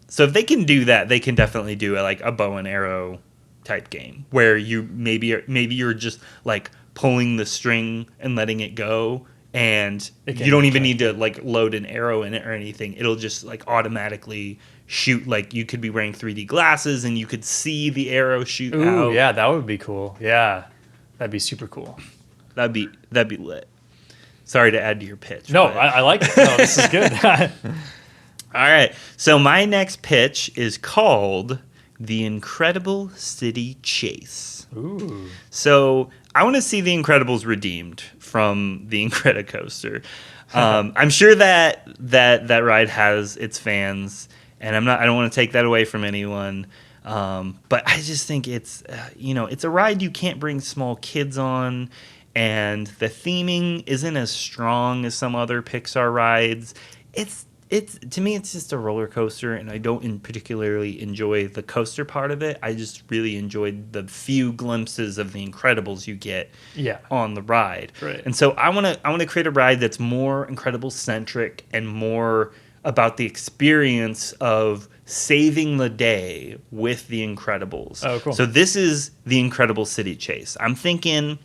if they can do that, they can definitely do a bow and arrow type game where you maybe you're just like pulling the string and letting it go, and you don't even need to like load an arrow in it or anything. It'll just like automatically shoot. Like you could be wearing 3D glasses and you could see the arrow shoot out. Yeah, that would be cool. Yeah. That'd be super cool. That'd be lit. Sorry to add to your pitch. No, I like it. No, this is good. All right. So my next pitch is called The Incredible City Chase. Ooh. So I want to see The Incredibles redeemed from the Incredicoaster. I'm sure that ride has its fans, and I don't want to take that away from anyone. But I just think it's a ride you can't bring small kids on, and the theming isn't as strong as some other Pixar rides. It's to me, it's just a roller coaster, and I don't particularly enjoy the coaster part of it. I just really enjoyed the few glimpses of the Incredibles you get on the ride. Right. And so I want to create a ride that's more Incredibles centric and more about the experience of saving the day with the Incredibles. Oh, cool. So this is the Incredible City Chase. I'm thinking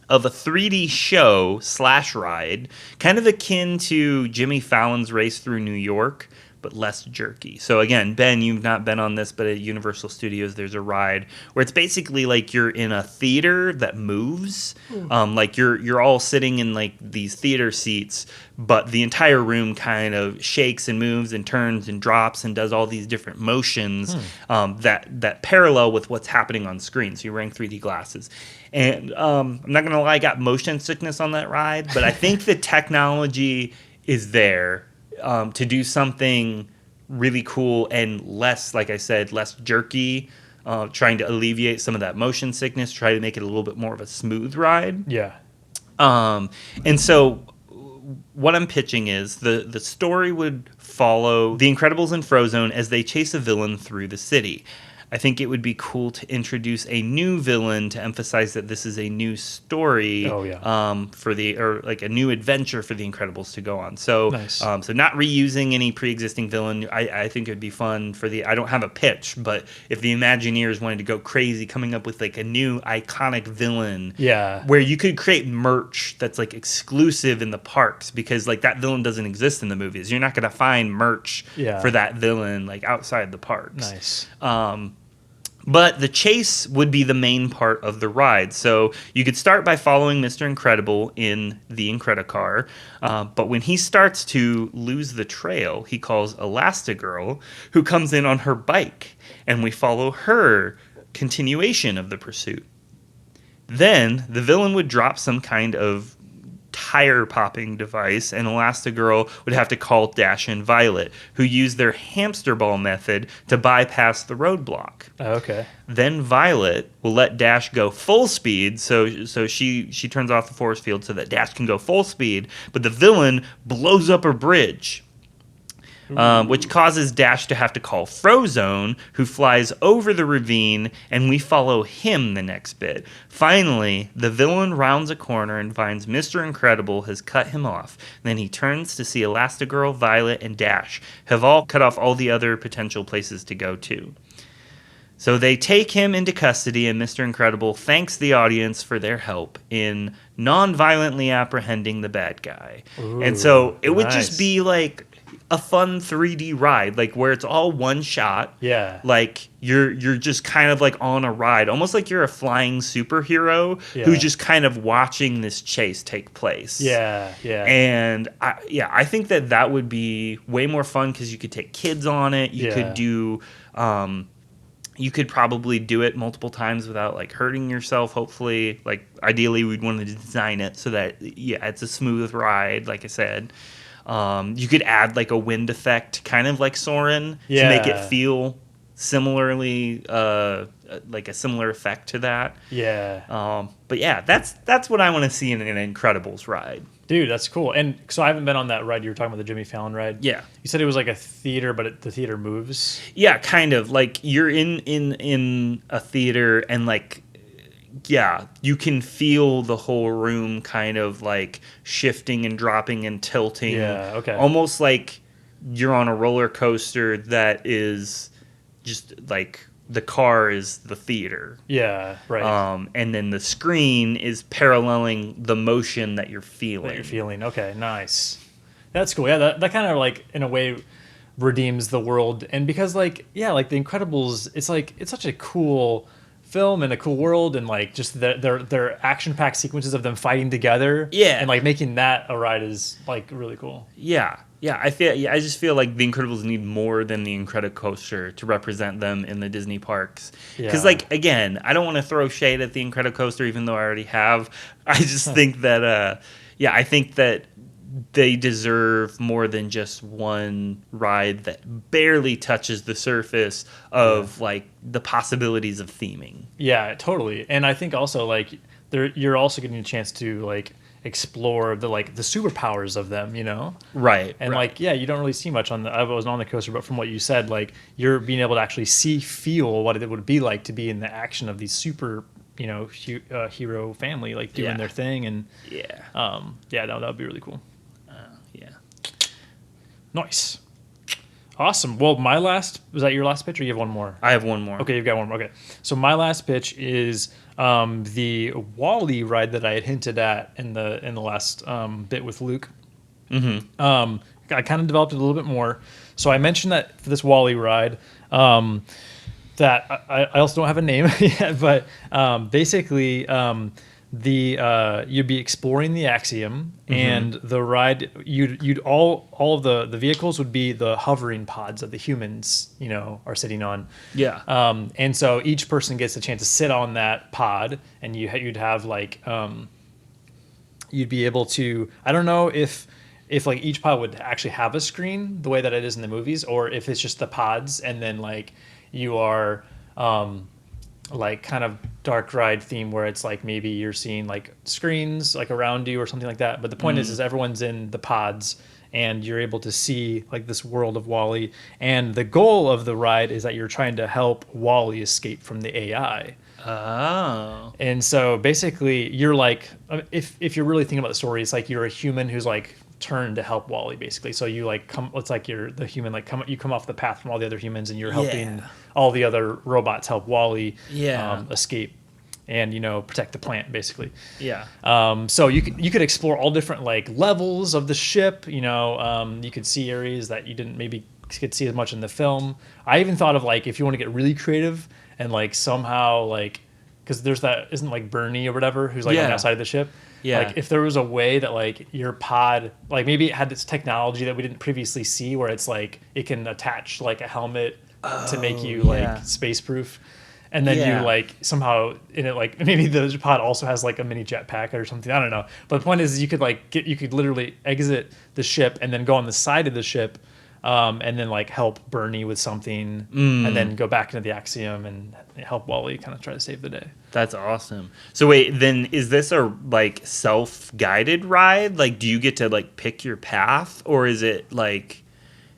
of a 3D show / ride, kind of akin to Jimmy Fallon's Race Through New York, but less jerky. So again, Ben, you've not been on this, but at Universal Studios, there's a ride where it's basically like you're in a theater that moves. Like you're all sitting in like these theater seats, but the entire room kind of shakes and moves and turns and drops and does all these different motions that parallel with what's happening on screen. So you're wearing 3D glasses. And I'm not going to lie, I got motion sickness on that ride, but I think the technology is there to do something really cool and less, like I said, less jerky, trying to alleviate some of that motion sickness, try to make it a little bit more of a smooth ride. Yeah. And so what I'm pitching is the story would follow the Incredibles and Frozone as they chase a villain through the city. I think it would be cool to introduce a new villain to emphasize that this is a new story. Oh, yeah. Or like a new adventure for the Incredibles to go on. So, Nice. so not reusing any pre-existing villain. I think it'd be fun for I don't have a pitch, but if the Imagineers wanted to go crazy, coming up with like a new iconic villain, Yeah. where you could create merch that's like exclusive in the parks, because like that villain doesn't exist in the movies. You're not going to find merch for that villain like outside the parks. Nice. But the chase would be the main part of the ride. So you could start by following Mr. Incredible in the Incredicar. But when he starts to lose the trail, he calls Elastigirl, who comes in on her bike. And we follow her continuation of the pursuit. Then the villain would drop some kind of tire popping device, and Elastigirl would have to call Dash and Violet, who use their hamster ball method to bypass the roadblock. Okay. Then Violet will let Dash go full speed, so she turns off the force field so that Dash can go full speed, but the villain blows up a bridge. Which causes Dash to have to call Frozone, who flies over the ravine, and we follow him the next bit. Finally, the villain rounds a corner and finds Mr. Incredible has cut him off. Then he turns to see Elastigirl, Violet, and Dash have all cut off all the other potential places to go to. So they take him into custody, and Mr. Incredible thanks the audience for their help in non-violently apprehending the bad guy. Ooh, and so it would just nice. be like a fun 3D ride, like where it's all one shot. Yeah. Like you're just kind of like on a ride, almost like you're a flying superhero who's just kind of watching this chase take place. Yeah. Yeah. And I think that would be way more fun because you could take kids on it. You could do, you could probably do it multiple times without like hurting yourself. Hopefully, like ideally we'd want to design it so that it's a smooth ride. Like I said. You could add like a wind effect, kind of like Soarin, to make it feel similarly, like a similar effect to that. Yeah. But yeah, that's what I want to see in an Incredibles ride. Dude, that's cool. And so I haven't been on that ride. You were talking about the Jimmy Fallon ride. Yeah. You said it was like a theater, but the theater moves. Yeah, kind of. Like you're in a theater and like. Yeah, you can feel the whole room kind of like shifting and dropping and tilting. Yeah, okay. Almost like you're on a roller coaster that is just like the car is the theater. Yeah, right. And then the screen is paralleling the motion that you're feeling. Okay, nice. That's cool. Yeah, that kind of like in a way redeems the world. And because like, yeah, like The Incredibles, it's such a cool film and a cool world, and like just their action-packed sequences of them fighting together, and like making that a ride is like really cool. I just feel like the Incredibles need more than the Incredicoaster to represent them in the Disney parks. Because like again, I don't want to throw shade at the Incredicoaster, even though I already have. I just think that I think that they deserve more than just one ride that barely touches the surface of like the possibilities of theming. Yeah, totally. And I think also like you're also getting a chance to like explore the superpowers of them, you know? Right. And like, yeah, you don't really see much I wasn't on the coaster, but from what you said, like you're being able to actually feel what it would be like to be in the action of these super, you know, hero family, like doing their thing. And that would be really cool. Nice. Awesome. Well, was that your last pitch, or you have one more? I have one more. Okay, you've got one more. Okay. So my last pitch is the Wall-E ride that I had hinted at in the last bit with Luke. Mm-hmm. I kind of developed it a little bit more. So I mentioned that for this Wall-E ride, that I also don't have a name yet, but basically you'd be exploring the Axiom, and the ride you'd all of the vehicles would be the hovering pods that the humans, you know, are sitting on. Yeah. And so each person gets a chance to sit on that pod, and you'd have like you'd be able to, I don't know if like each pod would actually have a screen the way that it is in the movies, or if it's just the pods and then like you are like kind of dark ride theme where it's like maybe you're seeing like screens like around you or something like that. But the point is everyone's in the pods and you're able to see like this world of Wally. And the goal of the ride is that you're trying to help Wally escape from the AI. Oh. And so basically, you're like, if you're really thinking about the story, it's like you're a human who's like turned to help Wally, basically. So you like come, it's like you're the human, like you come off the path from all the other humans, and you're helping all the other robots help Wally escape and protect the plant, basically. Yeah. So you could explore all different like levels of the ship. You could see areas that you didn't maybe could see as much in the film. I even thought of like if you want to get really creative and like somehow like, because there's that, isn't like Bernie or whatever who's like on the outside of the ship. Yeah. Like if there was a way that like your pod, like maybe it had this technology that we didn't previously see, where it's like it can attach like a helmet to make you like space proof. And then you like somehow in it, like maybe the pod also has like a mini jetpack or something. I don't know. But the point is you could like you could literally exit the ship and then go on the side of the ship, and then like help Bernie with something, and then go back into the Axiom and help Wally kind of try to save the day. That's awesome. So wait, then is this a like self-guided ride? Like, do you get to like pick your path, or is it like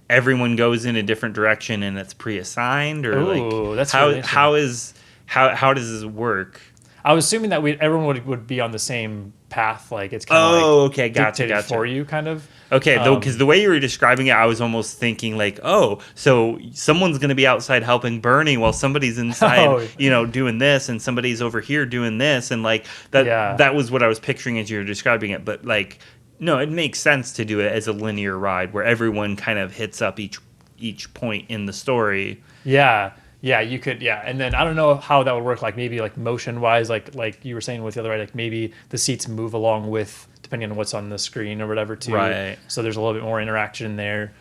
everyone goes in a different direction and it's pre-assigned, or Ooh, like that's how really how does this work? I was assuming that everyone would be on the same path, like it's kind of okay, gotcha. for you, kind of. Okay, though, because the way you were describing it, I was almost thinking like, oh, so someone's going to be outside helping Bernie while somebody's inside, doing this, and somebody's over here doing this, and like that. Yeah. That was what I was picturing as you were describing it. But like, no, it makes sense to do it as a linear ride where everyone kind of hits up each point in the story. Yeah. Yeah, you could. Yeah, and then I don't know how that would work. Like maybe like motion wise, like you were saying with the other ride, like maybe the seats move along with depending on what's on the screen or whatever too. Right. So there's a little bit more interaction there.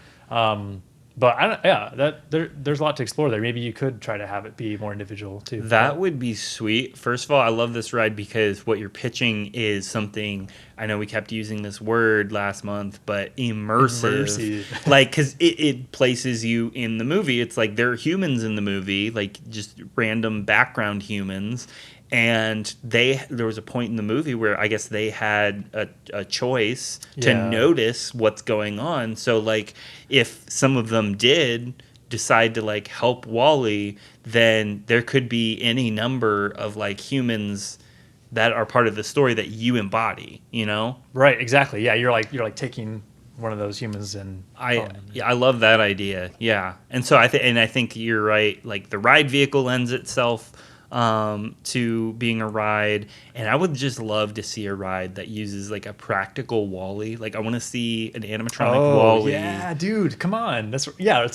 But I don't. Yeah, there's a lot to explore there. Maybe you could try to have it be more individual too. That would be sweet. First of all, I love this ride because what you're pitching is something. I know we kept using this word last month, but immersive. Like, because it places you in the movie. It's like there are humans in the movie, like just random background humans. And there was a point in the movie where I guess they had a choice to notice what's going on. So, like, if some of them did decide to, like, help Wally, then there could be any number of, like, humans that are part of the story that you embody, Right, exactly. Yeah, you're like taking one of those humans and I love that idea. Yeah. And so I think you're right. Like, the ride vehicle lends itself to being a ride, and I would just love to see a ride that uses like a practical Wally. Like, I want to see an animatronic Wally. Yeah, dude, come on. It's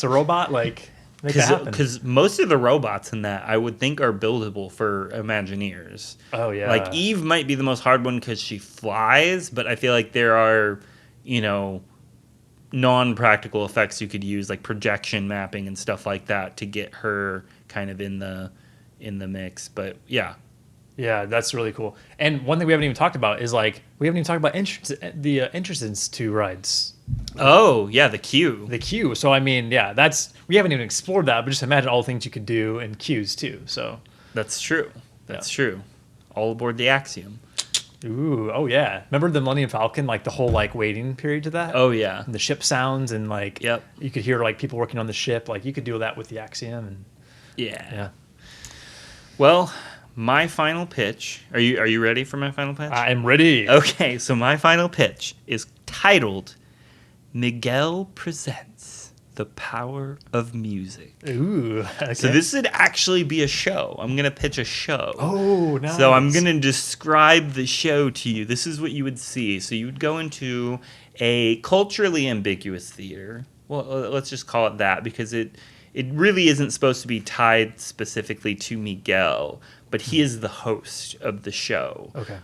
a robot. Like, make that happen. Because most of the robots in that I would think are buildable for Imagineers. Oh yeah, like Eve might be the most hard one because she flies, but I feel like there are non-practical effects you could use, like projection mapping and stuff like that, to get her kind of in the mix. But yeah, that's really cool. And one thing we haven't even talked about is like we haven't even talked about the entrances to rides. Oh yeah, the queue. So I mean, we haven't even explored that, but just imagine all the things you could do in queues too. So that's true. True. All aboard the Axiom. Ooh, oh yeah. Remember the Millennium Falcon, like the whole like waiting period to that? Oh yeah. And the ship sounds and like you could hear like people working on the ship. Like you could do that with the Axiom and yeah. Well, my final pitch. Are you ready for my final pitch? I'm ready. Okay, so my final pitch is titled Miguel Presents The Power of Music. Ooh. Okay. So this would actually be a show. I'm going to pitch a show. Oh, nice. So I'm going to describe the show to you. This is what you would see. So you would go into a culturally ambiguous theater. Well, let's just call it that, because it really isn't supposed to be tied specifically to Miguel, but he is the host of the show. Okay.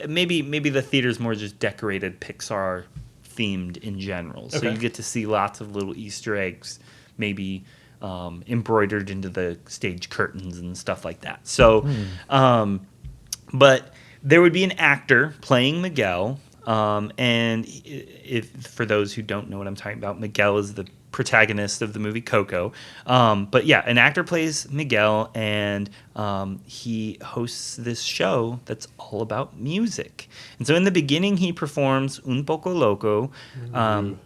Maybe the theater's more just decorated Pixar themed in general. So you get to see lots of little Easter eggs, maybe embroidered into the stage curtains and stuff like that. So, but there would be an actor playing Miguel. And if for those who don't know what I'm talking about, Miguel is the protagonist of the movie Coco. But yeah, an actor plays Miguel, and he hosts this show that's all about music. And so in the beginning, he performs Un Poco Loco,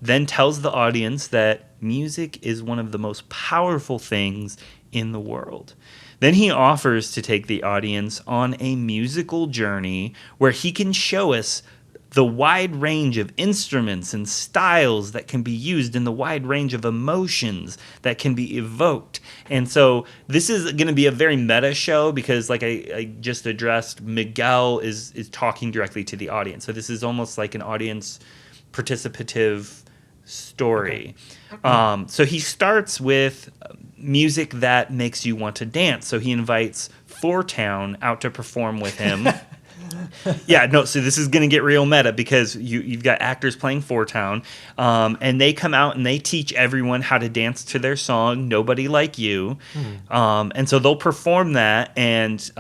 then tells the audience that music is one of the most powerful things in the world. Then he offers to take the audience on a musical journey where he can show us the wide range of instruments and styles that can be used and the wide range of emotions that can be evoked. And so this is going to be a very meta show because, like I just addressed, Miguel is talking directly to the audience. So this is almost like an audience participative story. Okay. So he starts with music that makes you want to dance. So he invites Four Town out to perform with him. Yeah, no, so this is going to get real meta because you've got actors playing Four Town, and they come out and they teach everyone how to dance to their song, Nobody Like You. And so they'll perform that, and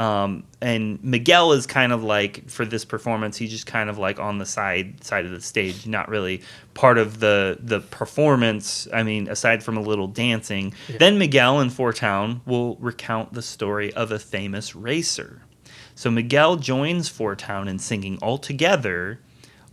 Miguel is kind of like, for this performance, he's just kind of like on the side of the stage, not really part of the performance, I mean, aside from a little dancing. Yeah. Then Miguel and Four Town will recount the story of a famous racer. So Miguel joins Four Town in singing all together,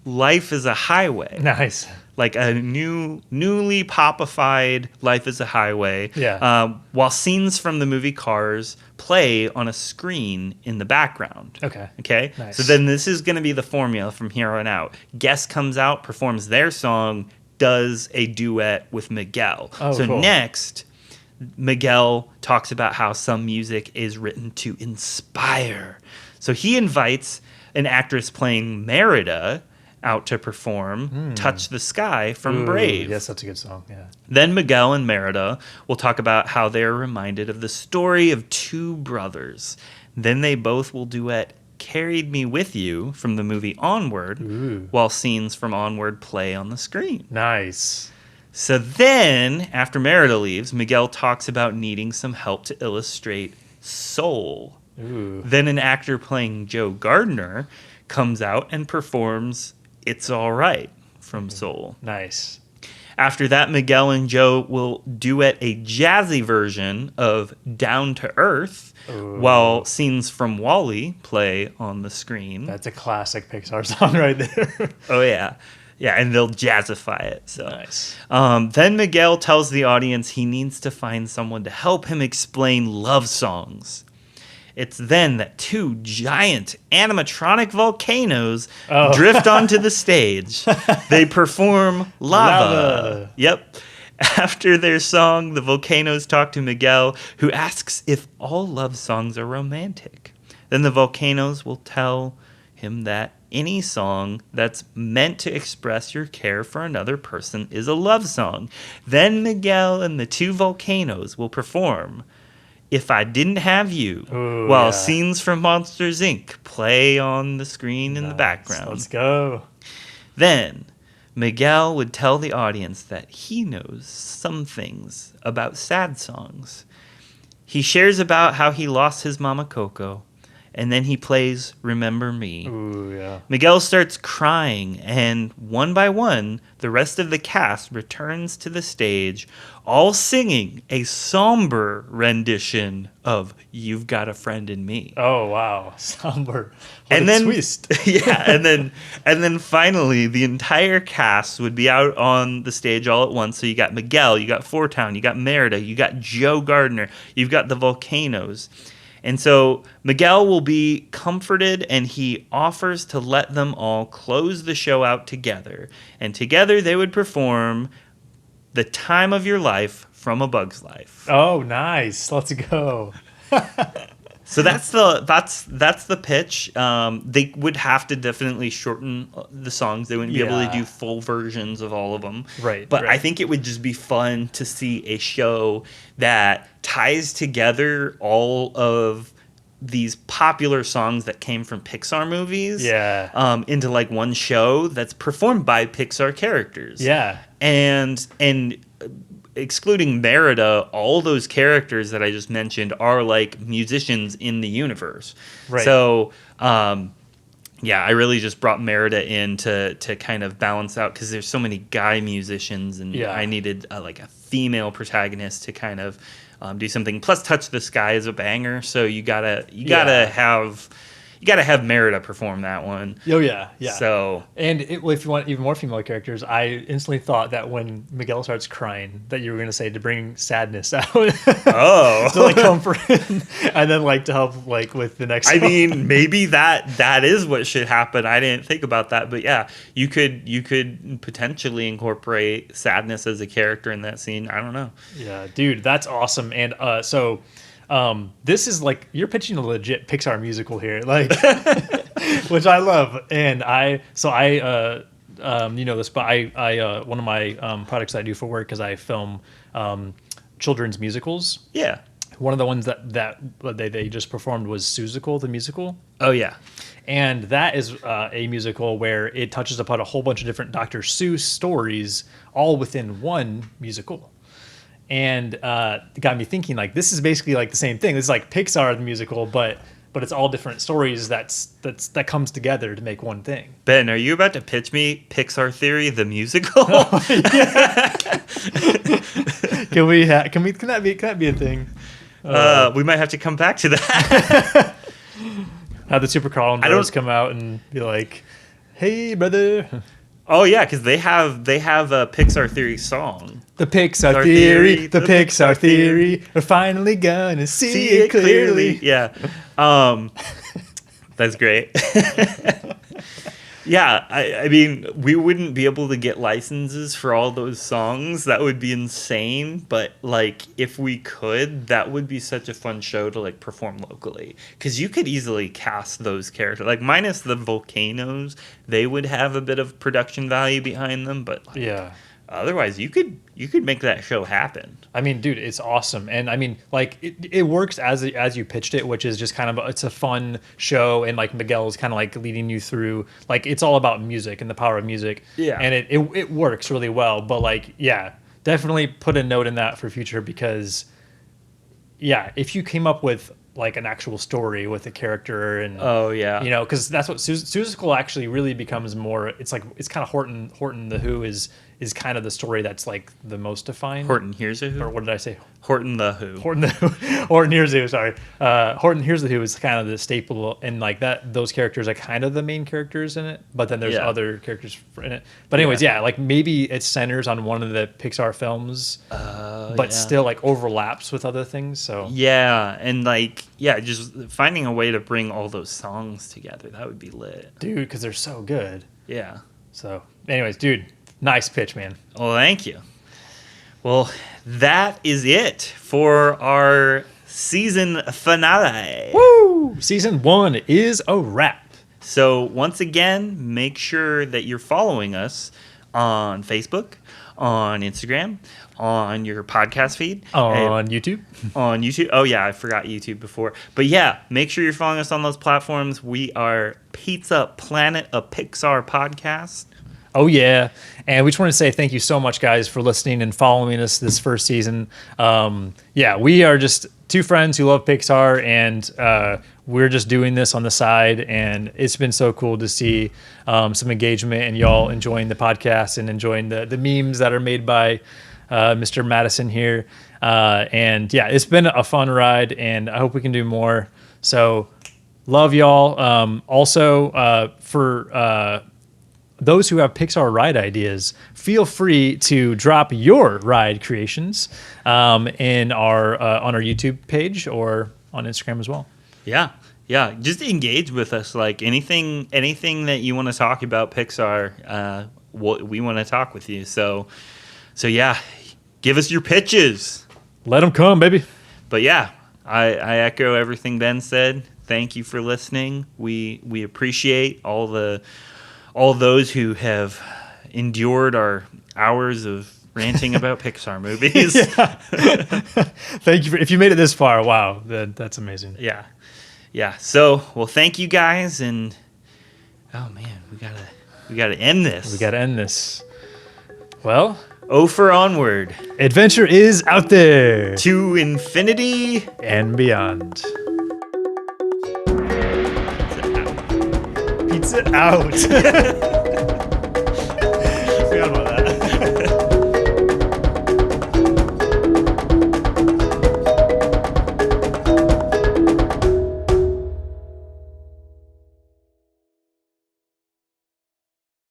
Life is a Highway. Nice. Like a newly popified Life is a Highway. Yeah. While scenes from the movie Cars play on a screen in the background. Okay? Nice. So then this is going to be the formula from here on out. Guest comes out, performs their song, does a duet with Miguel. Oh, so cool. Next, Miguel talks about how some music is written to inspire. So he invites an actress playing Merida out to perform Touch the Sky from Brave. Yes, that's a good song, yeah. Then Miguel and Merida will talk about how they're reminded of the story of two brothers. Then they both will duet Carried Me With You from the movie Onward, while scenes from Onward play on the screen. Nice. So then, after Merida leaves, Miguel talks about needing some help to illustrate Soul. Then an actor playing Joe Gardner comes out and performs It's All Right from Soul. Nice. After that, Miguel and Joe will duet a jazzy version of Down to Earth, while scenes from WALL-E play on the screen. That's a classic Pixar song right there. Oh, yeah. Yeah, and they'll jazzify it. So nice. Then Miguel tells the audience he needs to find someone to help him explain love songs. It's then that two giant animatronic volcanoes drift onto the stage. They perform Lava. Yep. After their song, the volcanoes talk to Miguel, who asks if all love songs are romantic. Then the volcanoes will tell him that any song that's meant to express your care for another person is a love song. Then Miguel and the two volcanoes will perform If I Didn't Have You, while scenes from Monsters, Inc. play on the screen in the background. Let's go. Then Miguel would tell the audience that he knows some things about sad songs. He shares about how he lost his mama Coco, and then he plays Remember Me. Miguel starts crying, and one by one, the rest of the cast returns to the stage, all singing a somber rendition of You've Got a Friend in Me. Oh, wow. Somber. And then, twist. Yeah, and then finally, the entire cast would be out on the stage all at once. So you got Miguel, you got Four Town, you got Merida, you got Joe Gardner, you've got the Volcanoes. And so Miguel will be comforted, and he offers to let them all close the show out together. And together they would perform The Time of Your Life from A Bug's Life. Oh, nice. Let's go. So that's the pitch. They would have to definitely shorten the songs. They wouldn't be able to do full versions of all of them. Right. But I think it would just be fun to see a show that ties together all of these popular songs that came from Pixar movies into like one show that's performed by Pixar characters. Yeah. And excluding Merida, all those characters that I just mentioned are like musicians in the universe. Right. So, yeah, I really just brought Merida in to kind of balance out, because there's so many guy musicians, and Yeah. I needed like a female protagonist to kind of do something. Plus, Touch the Sky is a banger, so you gotta have Merida perform that one. Oh yeah, yeah. So And if you want even more female characters, I instantly thought that when Miguel starts crying, that you were going to say to bring sadness out. oh, To like comfort him, and then like to help like with the next I song. mean, maybe that is what should happen. I didn't think about that, but yeah, you could potentially incorporate sadness as a character in that scene. I don't know. Yeah, dude, that's awesome. And this is like, you're pitching a legit Pixar musical here, like, which I love. And you know this, but I one of my projects that I do for work is I film children's musicals. Yeah. One of the ones that they just performed was Seussical, the musical. Oh yeah. And that is a musical where it touches upon a whole bunch of different Dr. Seuss stories all within one musical. And it got me thinking, like, this is basically like the same thing. This is like Pixar, the musical, but it's all different stories that comes together to make one thing. Ben, are you about to pitch me Pixar Theory, the musical? Can that be a thing? We might have to come back to that. Have the Super Carlin Bros come out and be like, "Hey, brother." Oh yeah, because they have a Pixar Theory song. The Pixar theory, the Pixar theory. We're finally gonna see it clearly. Yeah. That's great. Yeah, I mean, we wouldn't be able to get licenses for all those songs. That would be insane. But, like, if we could, that would be such a fun show to, like, perform locally. Because you could easily cast those characters. Like, minus the volcanoes, they would have a bit of production value behind them. But, like, Yeah. otherwise, you could make that show happen. I mean, dude, it's awesome. And I mean, like, it works as you pitched it, which is just kind of, it's a fun show. And like Miguel's kind of like leading you through, like, it's all about music and the power of music. Yeah. And it works really well. But like, yeah, definitely put a note in that for future, because yeah, if you came up with like an actual story with a character and Oh, yeah. you know, because that's what Seussical actually really becomes more. It's like, it's kind of Horton the Who is kind of the story that's like the most defined. Horton Hears a Who? Or what did I say? Horton the Who. Horton Hears the Who. Sorry, Horton Hears the Who is kind of the staple, and like that. Those characters are kind of the main characters in it, but then there's Yeah. other characters in it. But anyways, yeah, like maybe it centers on one of the Pixar films, but yeah. still like overlaps with other things. So Yeah, and like, yeah, just finding a way to bring all those songs together, that would be lit. dude, because they're so good. Yeah. So, anyways, dude, nice pitch, man. Well, thank you. Well, that is it for our season finale. Woo! Season 1 is a wrap. So, once again, make sure that you're following us on Facebook, on Instagram, on your podcast feed, On YouTube. on YouTube. Oh, yeah, I forgot YouTube before. But yeah, make sure you're following us on those platforms. We are Pizza Planet, a Pixar podcast. Oh, yeah. And we just want to say thank you so much, guys, for listening and following us this first season. Yeah, we are just two friends who love Pixar, and we're just doing this on the side. And it's been so cool to see some engagement and y'all enjoying the podcast and enjoying the memes that are made by Mr. Madison here. And yeah, it's been a fun ride, and I hope we can do more. So love y'all. Also, for those who have Pixar ride ideas, feel free to drop your ride creations in our on our YouTube page or on Instagram as well. Yeah. Just engage with us. Like anything that you want to talk about Pixar, we want to talk with you. So yeah, give us your pitches. Let them come, baby. But yeah, I echo everything Ben said. Thank you for listening. We appreciate all those who have endured our hours of ranting about Pixar movies. Thank you. If you made it this far, wow, that's amazing. Yeah. So, well, thank you guys, and oh man, we gotta end this. We got to end this. Well, for onward adventure is out there to infinity and beyond. Pizza points it out.